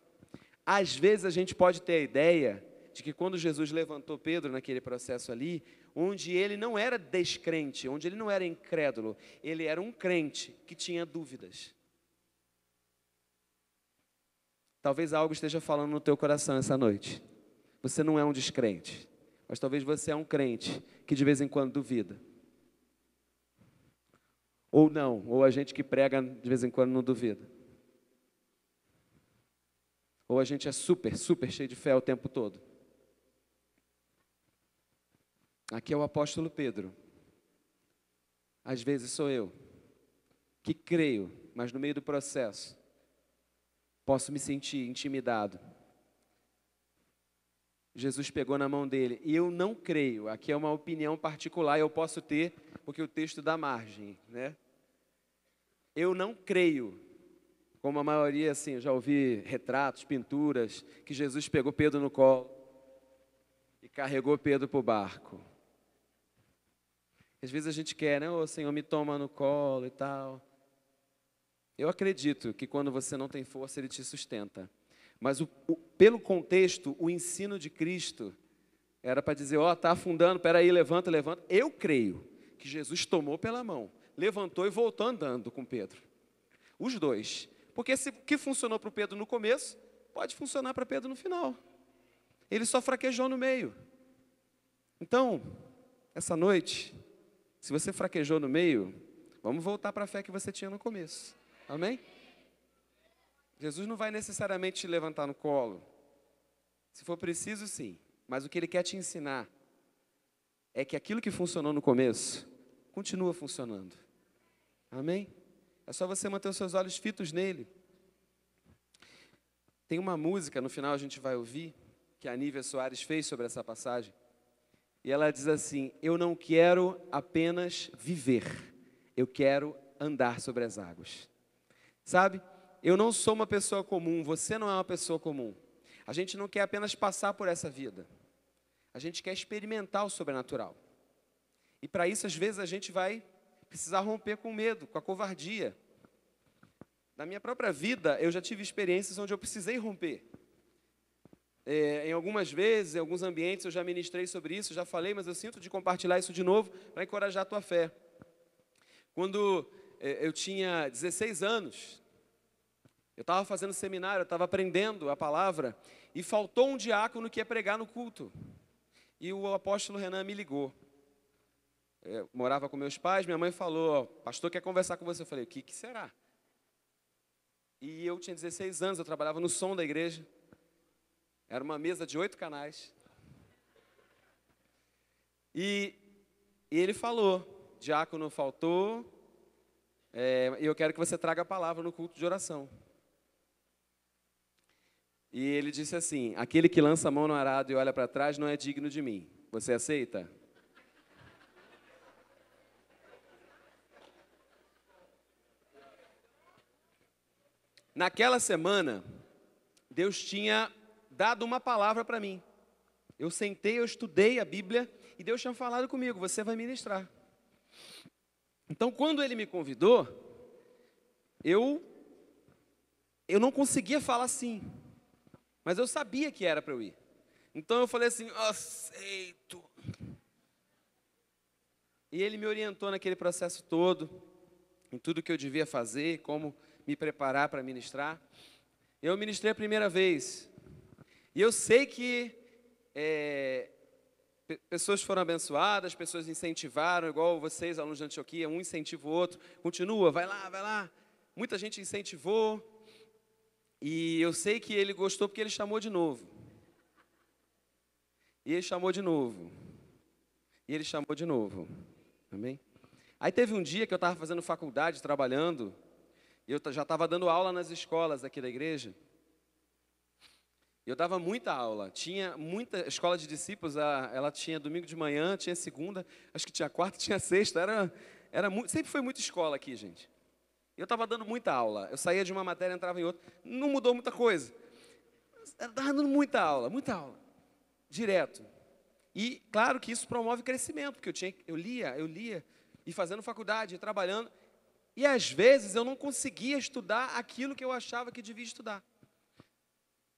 Às vezes a gente pode ter a ideia de que quando Jesus levantou Pedro naquele processo ali, onde ele não era descrente, onde ele não era incrédulo, ele era um crente que tinha dúvidas. Talvez algo esteja falando no teu coração essa noite. Você não é um descrente, mas talvez você é um crente que de vez em quando duvida. Ou não, ou a gente que prega de vez em quando não duvida. Ou a gente é super cheio de fé o tempo todo. Aqui é o apóstolo Pedro. Às vezes sou eu, que creio, mas no meio do processo, posso me sentir intimidado. Jesus pegou na mão dele, e eu não creio, aqui é uma opinião particular, eu posso ter, porque o texto dá margem, né? Eu não creio, como a maioria, assim, eu já ouvi retratos, pinturas, que Jesus pegou Pedro no colo e carregou Pedro para o barco. Às vezes a gente quer, né? Ô Senhor, me toma no colo e tal. Eu acredito que quando você não tem força, Ele te sustenta. Mas pelo contexto, o ensino de Cristo era para dizer, está afundando, peraí, levanta. Eu creio que Jesus tomou pela mão, levantou e voltou andando com Pedro. Os dois. Porque o que funcionou para o Pedro no começo, pode funcionar para Pedro no final. Ele só fraquejou no meio. Então, essa noite, se você fraquejou no meio, vamos voltar para a fé que você tinha no começo. Amém? Jesus não vai necessariamente te levantar no colo. Se for preciso, sim. Mas o que Ele quer te ensinar é que aquilo que funcionou no começo, continua funcionando. Amém? É só você manter os seus olhos fitos nele. Tem uma música, no final a gente vai ouvir, que a Nívia Soares fez sobre essa passagem. E ela diz assim: eu não quero apenas viver, eu quero andar sobre as águas. Sabe, eu não sou uma pessoa comum, você não é uma pessoa comum. A gente não quer apenas passar por essa vida. A gente quer experimentar o sobrenatural. E para isso, às vezes, a gente vai precisar romper com o medo, com a covardia. Na minha própria vida, eu já tive experiências onde eu precisei romper. Em algumas vezes, em alguns ambientes, eu já ministrei sobre isso, já falei, mas eu sinto de compartilhar isso de novo para encorajar a tua fé. Quando eu tinha 16 anos, eu estava fazendo seminário, eu estava aprendendo a palavra, e faltou um diácono que ia pregar no culto. E o apóstolo Renan me ligou. Eu morava com meus pais, minha mãe falou: pastor quer conversar com você. Eu falei: o que será? E eu tinha 16 anos, eu trabalhava no som da igreja. Era uma mesa de 8 canais. E ele falou: diácono faltou, e eu quero que você traga a palavra no culto de oração. E ele disse assim: aquele que lança a mão no arado e olha para trás não é digno de mim. Você aceita? Naquela semana, Deus tinha dado uma palavra para mim. Eu sentei, eu estudei a Bíblia e Deus tinha falado comigo: você vai ministrar. Então, quando ele me convidou, eu não conseguia falar sim, mas eu sabia que era para eu ir. Então eu falei assim: aceito. E ele me orientou naquele processo todo, em tudo que eu devia fazer, como me preparar para ministrar. Eu ministrei a primeira vez. E eu sei que pessoas foram abençoadas, pessoas incentivaram, igual vocês, alunos de Antioquia, um incentiva o outro, continua, vai lá, vai lá. Muita gente incentivou. E eu sei que ele gostou porque ele chamou de novo. E ele chamou de novo. E ele chamou de novo. Amém? Aí teve um dia que eu estava fazendo faculdade, trabalhando, e eu já estava dando aula nas escolas aqui da igreja. Eu dava muita aula, tinha muita escola de discípulos, ela tinha domingo de manhã, tinha segunda, acho que tinha quarta, tinha sexta, sempre foi muita escola aqui, gente. Eu estava dando muita aula, eu saía de uma matéria, entrava em outra, não mudou muita coisa. Eu estava dando muita aula, direto. E claro que isso promove crescimento, porque eu lia, e fazendo faculdade, e trabalhando, e às vezes eu não conseguia estudar aquilo que eu achava que devia estudar.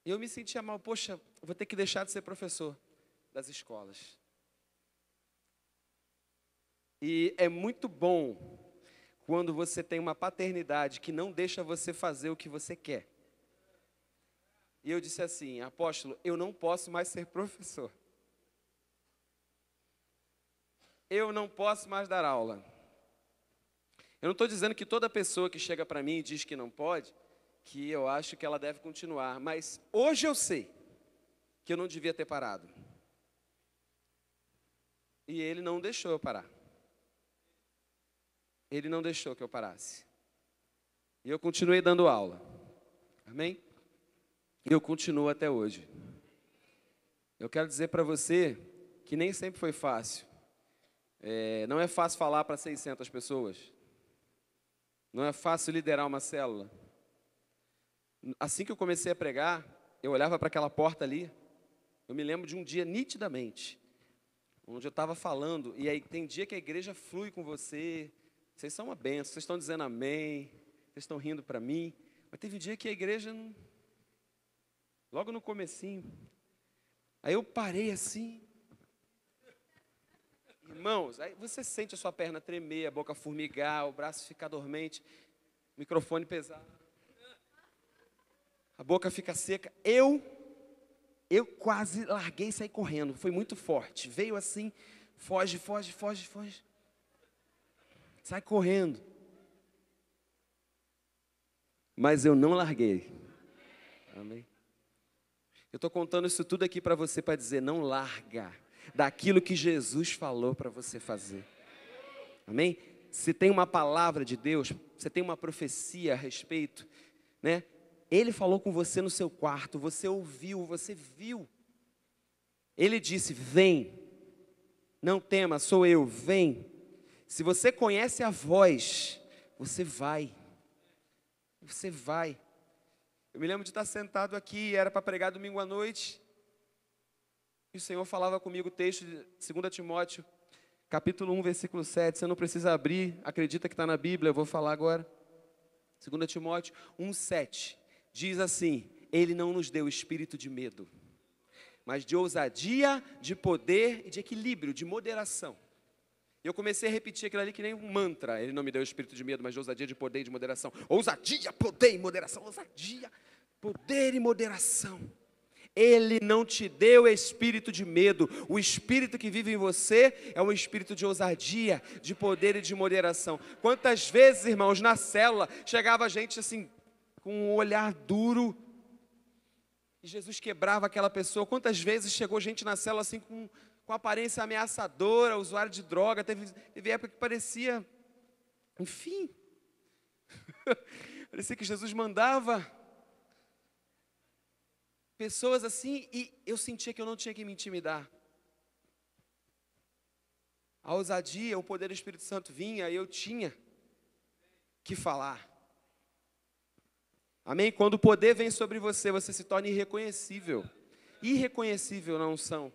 E eu me sentia mal, poxa, vou ter que deixar de ser professor das escolas. E é muito bom quando você tem uma paternidade que não deixa você fazer o que você quer. E eu disse assim: apóstolo, eu não posso mais ser professor. Eu não posso mais dar aula. Eu não estou dizendo que toda pessoa que chega para mim e diz que não pode, que eu acho que ela deve continuar. Mas hoje eu sei que eu não devia ter parado. E ele não deixou eu parar. Ele não deixou que eu parasse. E eu continuei dando aula. Amém? E eu continuo até hoje. Eu quero dizer para você que nem sempre foi fácil. Não é fácil falar para 600 pessoas. Não é fácil liderar uma célula. Assim que eu comecei a pregar, eu olhava para aquela porta ali, eu me lembro de um dia nitidamente, onde eu estava falando, e aí tem dia que a igreja flui com você, vocês são uma benção, vocês estão dizendo amém, vocês estão rindo para mim, mas teve dia que a igreja, logo no comecinho, aí eu parei assim, irmãos, aí você sente a sua perna tremer, a boca formigar, o braço ficar dormente, o microfone pesado. A boca fica seca. Eu quase larguei e saí correndo. Foi muito forte. Veio assim, foge. Sai correndo. Mas eu não larguei. Amém? Eu estou contando isso tudo aqui para você, para dizer: não larga daquilo que Jesus falou para você fazer. Amém? se tem uma palavra de Deus, você tem uma profecia a respeito, né? Ele falou com você no seu quarto, você ouviu, você viu. Ele disse: vem, não tema, sou eu, vem. Se você conhece a voz, você vai. Você vai. Eu me lembro de estar sentado aqui, era para pregar domingo à noite, e o Senhor falava comigo o texto de 2 Timóteo, capítulo 1, versículo 7. Você não precisa abrir, acredita que está na Bíblia, eu vou falar agora. 2 Timóteo 1, 7. Diz assim: Ele não nos deu espírito de medo, mas de ousadia, de poder e de equilíbrio, de moderação. E eu comecei a repetir aquilo ali que nem um mantra. Ele não me deu espírito de medo, mas de ousadia, de poder e de moderação. Ousadia, poder e moderação. Ousadia, poder e moderação. Ele não te deu espírito de medo. O espírito que vive em você é um espírito de ousadia, de poder e de moderação. Quantas vezes, irmãos, na célula, chegava gente assim, com um olhar duro, e Jesus quebrava aquela pessoa. Quantas vezes chegou gente na célula assim, com aparência ameaçadora, usuário de droga. Teve época que parecia, enfim, parecia que Jesus mandava pessoas assim, e eu sentia que eu não tinha que me intimidar. A ousadia, o poder do Espírito Santo vinha, e eu tinha que falar. Amém? Quando o poder vem sobre você, você se torna irreconhecível. Irreconhecível na unção.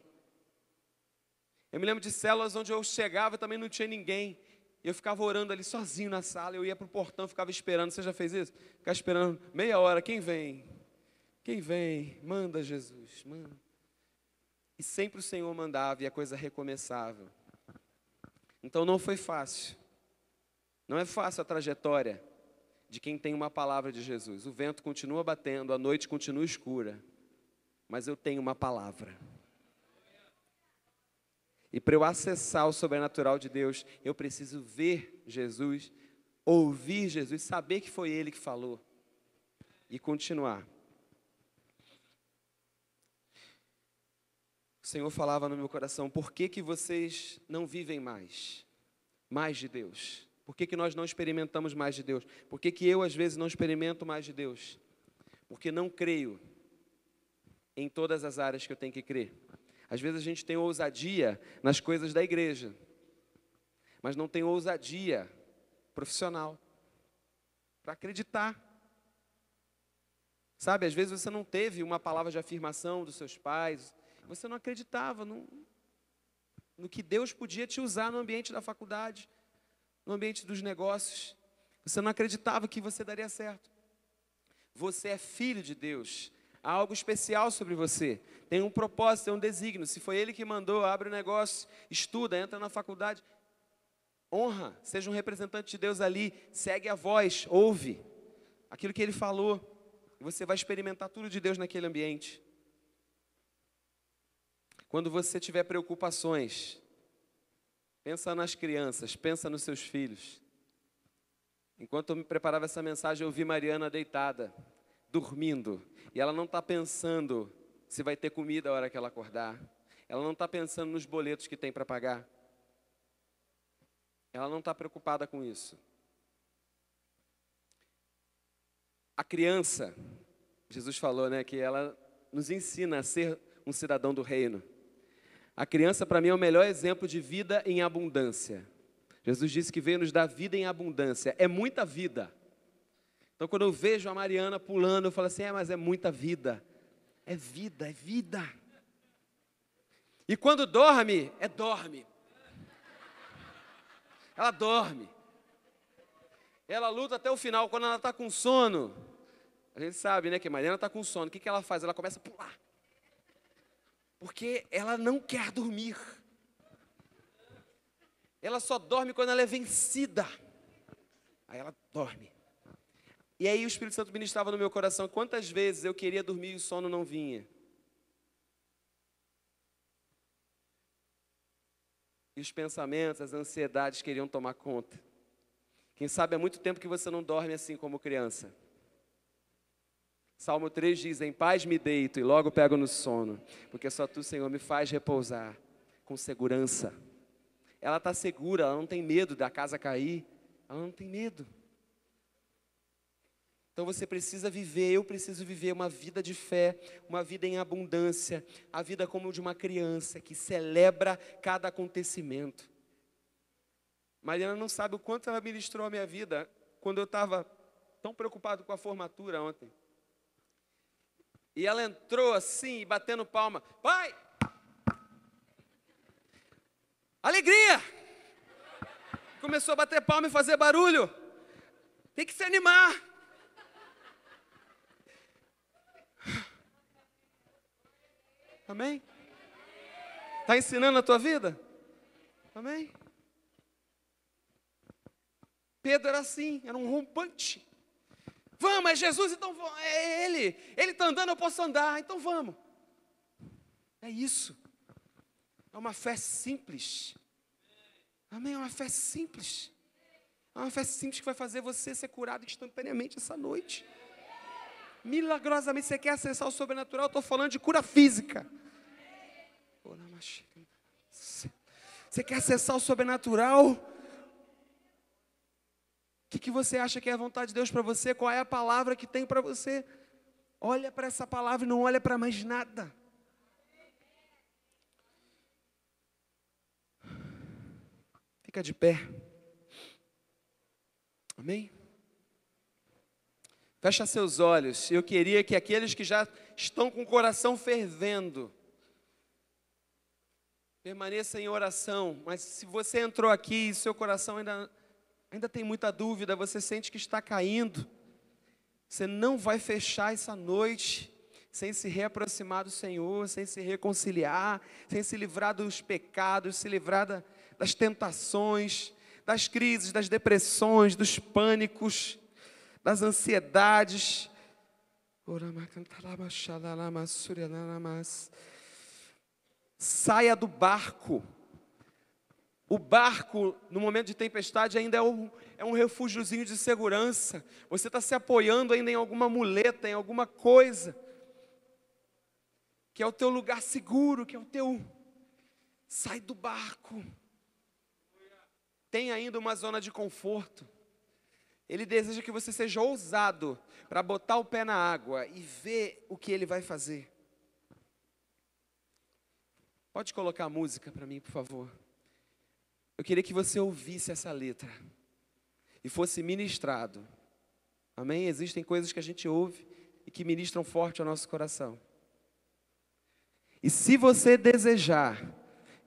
Eu me lembro de células onde eu chegava e também não tinha ninguém. Eu ficava orando ali sozinho na sala, eu ia para o portão, ficava esperando. Você já fez isso? Ficar esperando meia hora, quem vem? Quem vem? Manda, Jesus, manda. E sempre o Senhor mandava e a coisa recomeçava. Então não foi fácil. Não é fácil a trajetória de quem tem uma palavra de Jesus. O vento continua batendo, a noite continua escura, mas eu tenho uma palavra. E para eu acessar o sobrenatural de Deus, eu preciso ver Jesus, ouvir Jesus, saber que foi Ele que falou e continuar. O Senhor falava no meu coração: por que vocês não vivem mais de Deus? Por que nós não experimentamos mais de Deus? Por que eu, às vezes, não experimento mais de Deus? Porque não creio em todas as áreas que eu tenho que crer. Às vezes a gente tem ousadia nas coisas da igreja, mas não tem ousadia profissional para acreditar. Sabe, às vezes você não teve uma palavra de afirmação dos seus pais, você não acreditava no que Deus podia te usar no ambiente da faculdade, no ambiente dos negócios. Você não acreditava que você daria certo. Você é filho de Deus. Há algo especial sobre você. Tem um propósito, tem um desígnio. Se foi Ele que mandou, abre o negócio, estuda, entra na faculdade. Honra, seja um representante de Deus ali. Segue a voz, ouve aquilo que Ele falou. E você vai experimentar tudo de Deus naquele ambiente. Quando você tiver preocupações, pensa nas crianças, pensa nos seus filhos. Enquanto eu me preparava essa mensagem, eu vi Mariana deitada, dormindo. E ela não está pensando se vai ter comida a hora que ela acordar. Ela não está pensando nos boletos que tem para pagar. Ela não está preocupada com isso. A criança, Jesus falou, né, que ela nos ensina a ser um cidadão do reino. A criança, para mim, é o melhor exemplo de vida em abundância. Jesus disse que veio nos dar vida em abundância. É muita vida. Então, quando eu vejo a Mariana pulando, eu falo assim: mas é muita vida. É vida, é vida. E quando dorme, dorme. Ela dorme. Ela luta até o final. Quando ela está com sono, a gente sabe, né, que a Mariana está com sono. O que ela faz? Ela começa a pular. Porque ela não quer dormir. Ela só dorme quando ela é vencida. Aí ela dorme. E aí o Espírito Santo ministrava no meu coração. Quantas vezes eu queria dormir e o sono não vinha. E os pensamentos, as ansiedades queriam tomar conta. Quem sabe há muito tempo que você não dorme assim como criança. Salmo 3 diz: em paz me deito e logo pego no sono, porque só Tu, Senhor, me faz repousar com segurança. ela está segura, ela não tem medo da casa cair, ela não tem medo. Então você precisa viver, eu preciso viver uma vida de fé, uma vida em abundância, a vida como de uma criança que celebra cada acontecimento. Mariana não sabe o quanto ela ministrou a minha vida quando eu estava tão preocupado com a formatura ontem. E ela entrou assim, batendo palma. Pai! Alegria! Começou a bater palma e fazer barulho. Tem que se animar. Amém? Está ensinando a tua vida? Amém? Pedro era assim, era um rompante. Vamos, é Jesus, então é Ele. Ele está andando, eu posso andar, então vamos. É isso. É uma fé simples. Amém? É uma fé simples. É uma fé simples que vai fazer você ser curado instantaneamente essa noite. Milagrosamente, você quer acessar o sobrenatural? Eu estou falando de cura física. Você quer acessar o sobrenatural? O que você acha que é a vontade de Deus para você? Qual é a palavra que tem para você? Olha para essa palavra e não olha para mais nada. Fica de pé. Amém? Fecha seus olhos. Eu queria que aqueles que já estão com o coração fervendo, permaneçam em oração. Mas se você entrou aqui e seu coração ainda tem muita dúvida, você sente que está caindo, você não vai fechar essa noite sem se reaproximar do Senhor, sem se reconciliar, sem se livrar dos pecados, se livrar das tentações, das crises, das depressões, dos pânicos, das ansiedades. Saia do barco. O barco, no momento de tempestade, ainda é um refúgiozinho de segurança. Você está se apoiando ainda em alguma muleta, em alguma coisa, que é o teu lugar seguro, que é o teu... Sai do barco. Tem ainda uma zona de conforto. Ele deseja que você seja ousado para botar o pé na água e ver o que Ele vai fazer. Pode colocar a música para mim, por favor. Eu queria que você ouvisse essa letra e fosse ministrado. Amém? Existem coisas que a gente ouve e que ministram forte ao nosso coração. E se você desejar,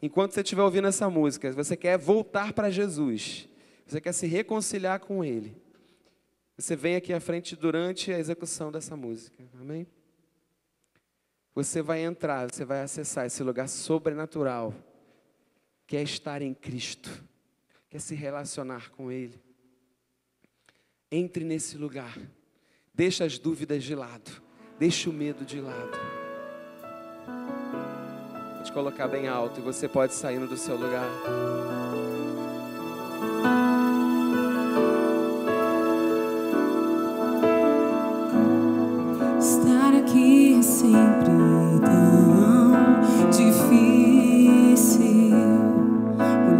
enquanto você estiver ouvindo essa música, você quer voltar para Jesus, você quer se reconciliar com Ele, você vem aqui à frente durante a execução dessa música. Amém? Você vai entrar, você vai acessar esse lugar sobrenatural, que é estar em Cristo, que é se relacionar com Ele. Entre nesse lugar, deixa as dúvidas de lado, deixa o medo de lado. Vou te colocar bem alto e você pode sair do seu lugar. Estar aqui é sempre tão difícil.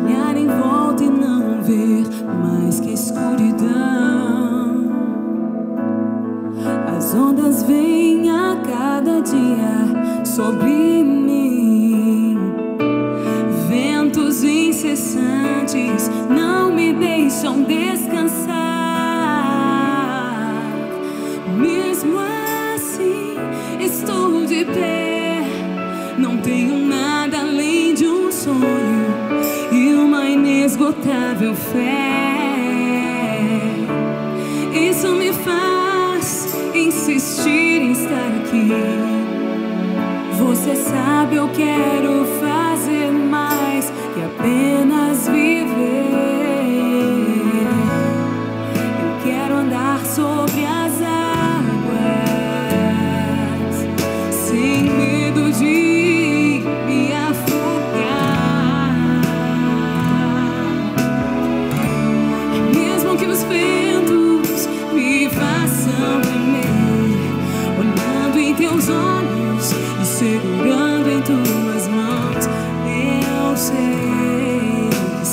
Olhar em volta e não ver mais que escuridão. As ondas vêm a cada dia sobre mim. Ventos incessantes não me deixam descansar. Mesmo assim, estou de pé. Não tenho nada além de um sonho e uma inesgotável fé. Isso me faz insistir em estar aqui. Você sabe, eu quero fazer mais que apenas viver. Eu quero andar sobre as águas sem medo de me afogar. Mesmo que os ventos me façam tremer, olhando em teus olhos e segurando em tuas mãos, eu sei que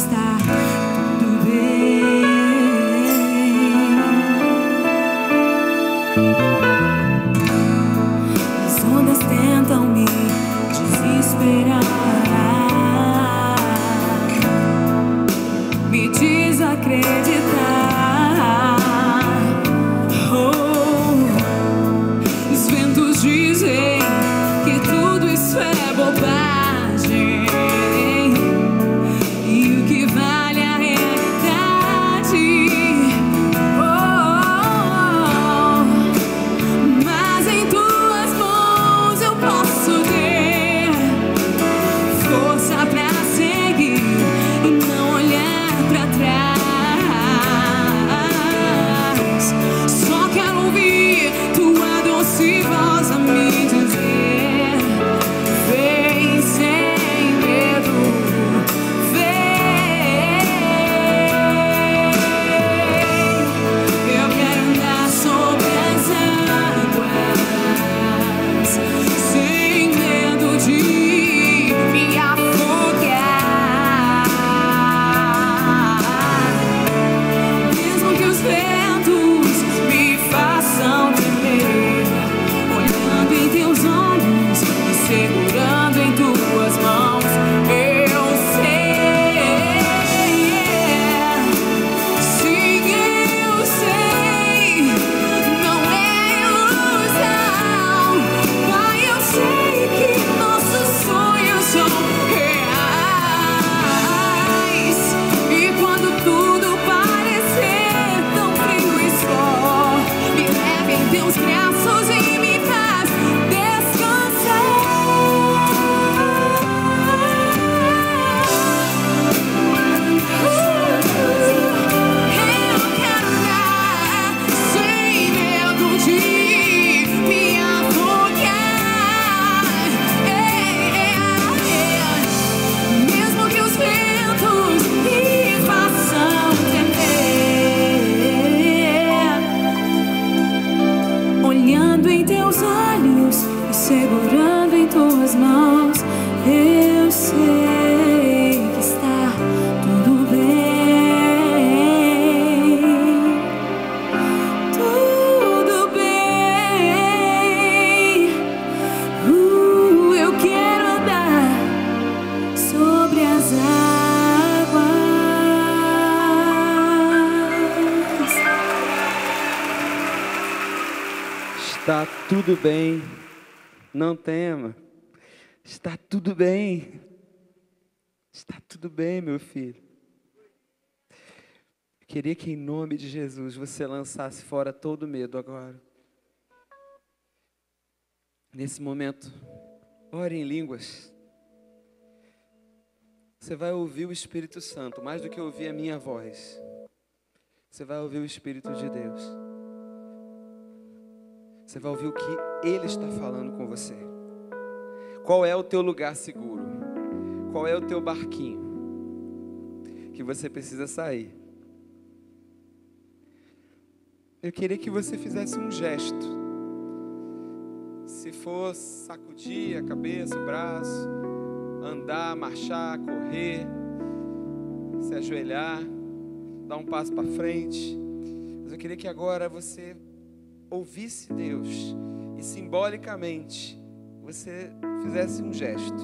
Está tudo bem, não tema. Está tudo bem. Está tudo bem, meu filho. Eu queria que em nome de Jesus você lançasse fora todo medo agora. Nesse momento, ore em línguas. Você vai ouvir o Espírito Santo, mais do que ouvir a minha voz. Você vai ouvir o Espírito de Deus. Você vai ouvir o que Ele está falando com você. Qual é o teu lugar seguro? Qual é o teu barquinho que você precisa sair? Eu queria que você fizesse um gesto. Se for sacudir a cabeça, o braço, andar, marchar, correr, se ajoelhar, dar um passo para frente. Mas eu queria que agora você ouvisse Deus e simbolicamente você fizesse um gesto.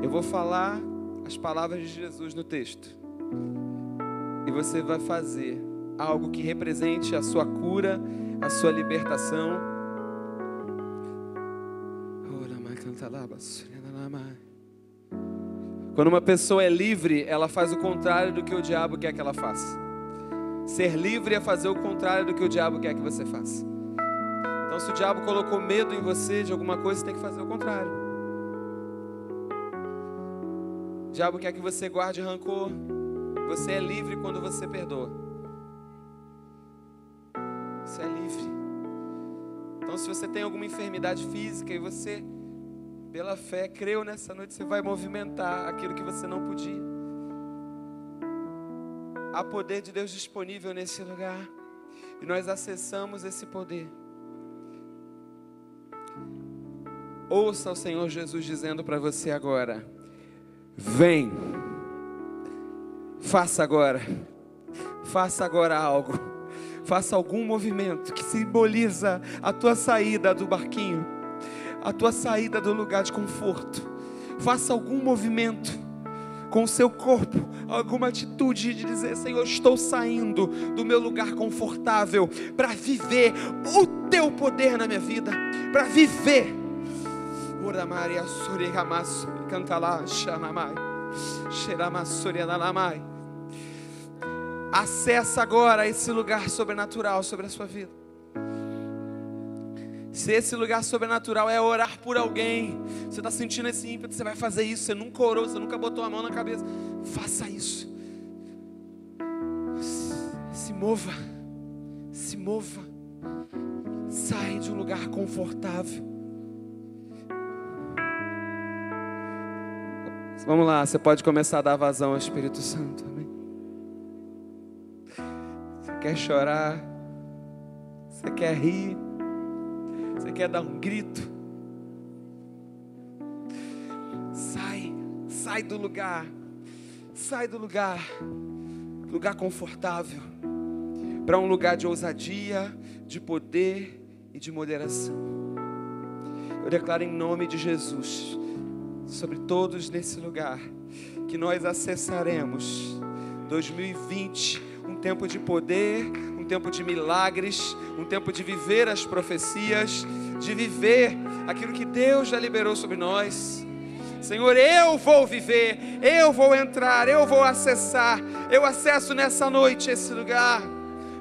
Eu vou falar as palavras de Jesus no texto e você vai fazer algo que represente a sua cura, a sua libertação. Quando uma pessoa é livre, ela faz o contrário do que o diabo quer que ela faça. Ser livre é fazer o contrário do que o diabo quer que você faça. Então, se o diabo colocou medo em você de alguma coisa, você tem que fazer o contrário. O diabo quer que você guarde rancor. Você é livre quando você perdoa. Você é livre. Então, se você tem alguma enfermidade física e você, pela fé, creu nessa noite, você vai movimentar aquilo que você não podia. Há poder de Deus disponível nesse lugar. E nós acessamos esse poder. Ouça o Senhor Jesus dizendo para você agora: vem. Faça agora algo. Faça algum movimento que simboliza a tua saída do barquinho, a tua saída do lugar de conforto. Faça algum movimento com o seu corpo, alguma atitude de dizer: Senhor, estou saindo do meu lugar confortável para viver o teu poder na minha vida, para viver. Ora Maria Suri Ramasso, canta lá, Xanamai, Xeramassuri Nalamai. Acessa agora esse lugar sobrenatural sobre a sua vida. Se esse lugar sobrenatural é orar por alguém, você está sentindo esse ímpeto, você vai fazer isso. Você nunca orou, você nunca botou a mão na cabeça. Faça isso. Se mova. Se mova. Sai de um lugar confortável. Vamos lá, você pode começar a dar vazão ao Espírito Santo. Amém? Você quer chorar? Você quer rir? Você quer dar um grito? Sai do lugar. Sai do lugar confortável, para um lugar de ousadia, de poder e de moderação. Eu declaro em nome de Jesus, sobre todos nesse lugar, que nós acessaremos 2020, um tempo de poder, um tempo de milagres, um tempo de viver as profecias, de viver aquilo que Deus já liberou sobre nós. Senhor, eu vou viver, eu vou entrar, eu vou acessar, eu acesso nessa noite esse lugar,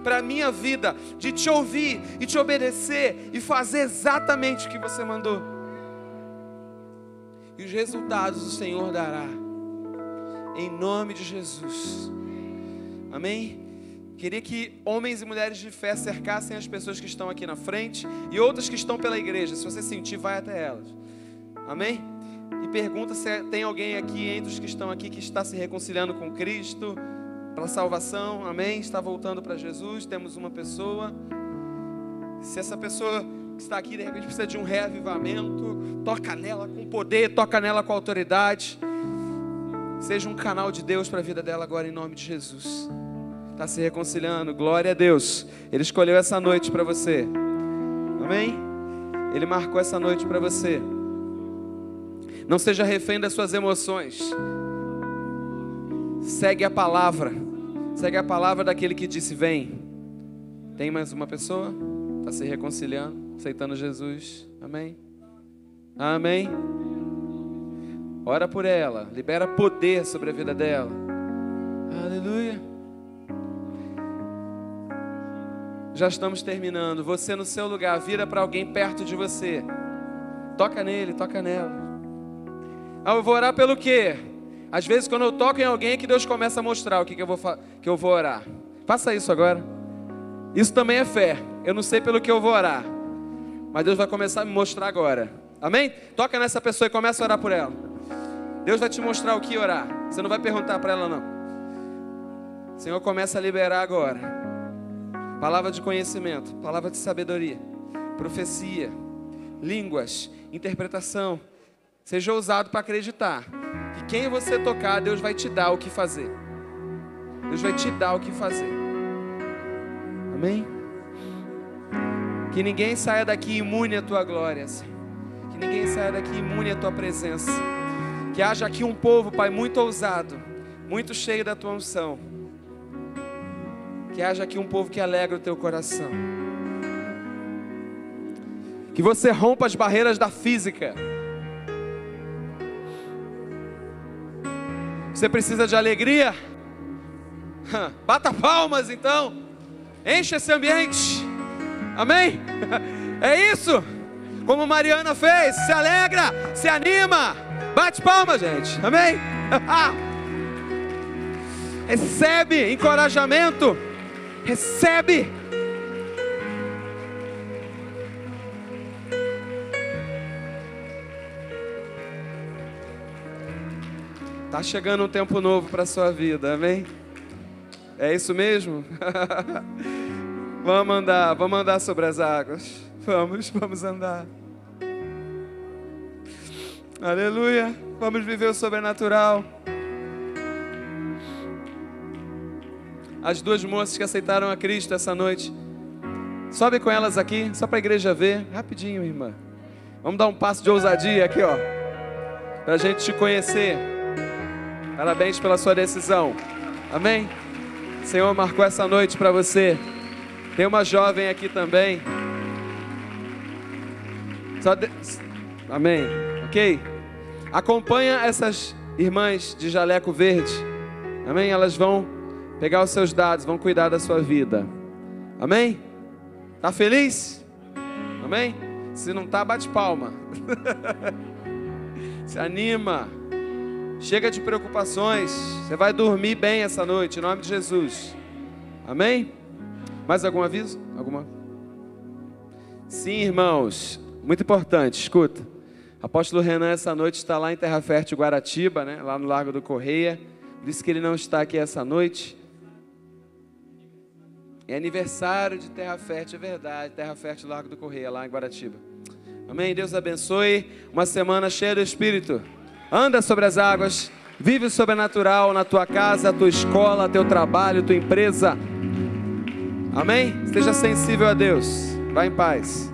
para a minha vida, de te ouvir e te obedecer e fazer exatamente o que você mandou. E os resultados o Senhor dará, em nome de Jesus. Amém? Queria que homens e mulheres de fé cercassem as pessoas que estão aqui na frente e outras que estão pela igreja. Se você sentir, vai até elas. Amém? E pergunta se tem alguém aqui entre os que estão aqui que está se reconciliando com Cristo para a salvação. Amém? Está voltando para Jesus. Temos uma pessoa. Se essa pessoa que está aqui de repente precisa de um reavivamento, toca nela com poder, toca nela com autoridade. Seja um canal de Deus para a vida dela agora, em nome de Jesus. Está se reconciliando, glória a Deus. Ele escolheu essa noite para você. Amém? Ele marcou essa noite para você. Não seja refém das suas emoções. Segue a palavra daquele que disse: vem. Tem mais uma pessoa? Está se reconciliando, aceitando Jesus. Amém? Amém? Ora por ela, libera poder sobre a vida dela. Aleluia. Já estamos terminando. Você no seu lugar, vira para alguém perto de você. Toca nele, toca nela. Ah, eu vou orar pelo quê? Às vezes quando eu toco em alguém é que Deus começa a mostrar o que eu vou orar. Faça isso agora. Isso também é fé. Eu não sei pelo que eu vou orar, mas Deus vai começar a me mostrar agora. Amém? Toca nessa pessoa e começa a orar por ela. Deus vai te mostrar o que orar. Você não vai perguntar para ela não. O Senhor começa a liberar agora. Palavra de conhecimento, palavra de sabedoria, profecia, línguas, interpretação. Seja ousado para acreditar que quem você tocar, Deus vai te dar o que fazer. Deus vai te dar o que fazer. Amém? Que ninguém saia daqui imune à tua glória, Senhor. Que ninguém saia daqui imune à tua presença. Que haja aqui um povo, Pai, muito ousado, muito cheio da tua unção. Que haja aqui um povo que alegra o teu coração. Que você rompa as barreiras da física. Você precisa de alegria? Bata palmas então. Enche esse ambiente. Amém? É isso. Como Mariana fez. Se alegra, se anima. Bate palmas, gente. Amém? Recebe encorajamento. Recebe. Tá chegando um tempo novo para a sua vida, amém? É isso mesmo? Vamos andar sobre as águas. Vamos andar. Aleluia. Vamos viver o sobrenatural. As duas moças que aceitaram a Cristo essa noite, sobe com elas aqui, só para a igreja ver. Rapidinho, irmã. Vamos dar um passo de ousadia aqui, ó, para a gente te conhecer. Parabéns pela sua decisão. Amém? O Senhor marcou essa noite para você. Tem uma jovem aqui também. Amém? Ok? Acompanha essas irmãs de jaleco verde. Amém? Elas vão pegar os seus dados, vão cuidar da sua vida. Amém? Tá feliz? Amém? Se não tá, bate palma. Se anima. Chega de preocupações. Você vai dormir bem essa noite, em nome de Jesus. Amém? Mais algum aviso? Alguma? Sim, irmãos. Muito importante, escuta. Apóstolo Renan essa noite está lá em Terra Fértil, Guaratiba, né? Lá no Largo do Correia. Disse que ele não está aqui essa noite. É aniversário de Terra Fértil, é verdade. Terra Fértil, Largo do Correia, lá em Guaratiba. Amém? Deus abençoe. Uma semana cheia do Espírito. Anda sobre as águas. Vive o sobrenatural na tua casa, tua escola, teu trabalho, tua empresa. Amém? Esteja sensível a Deus. Vá em paz.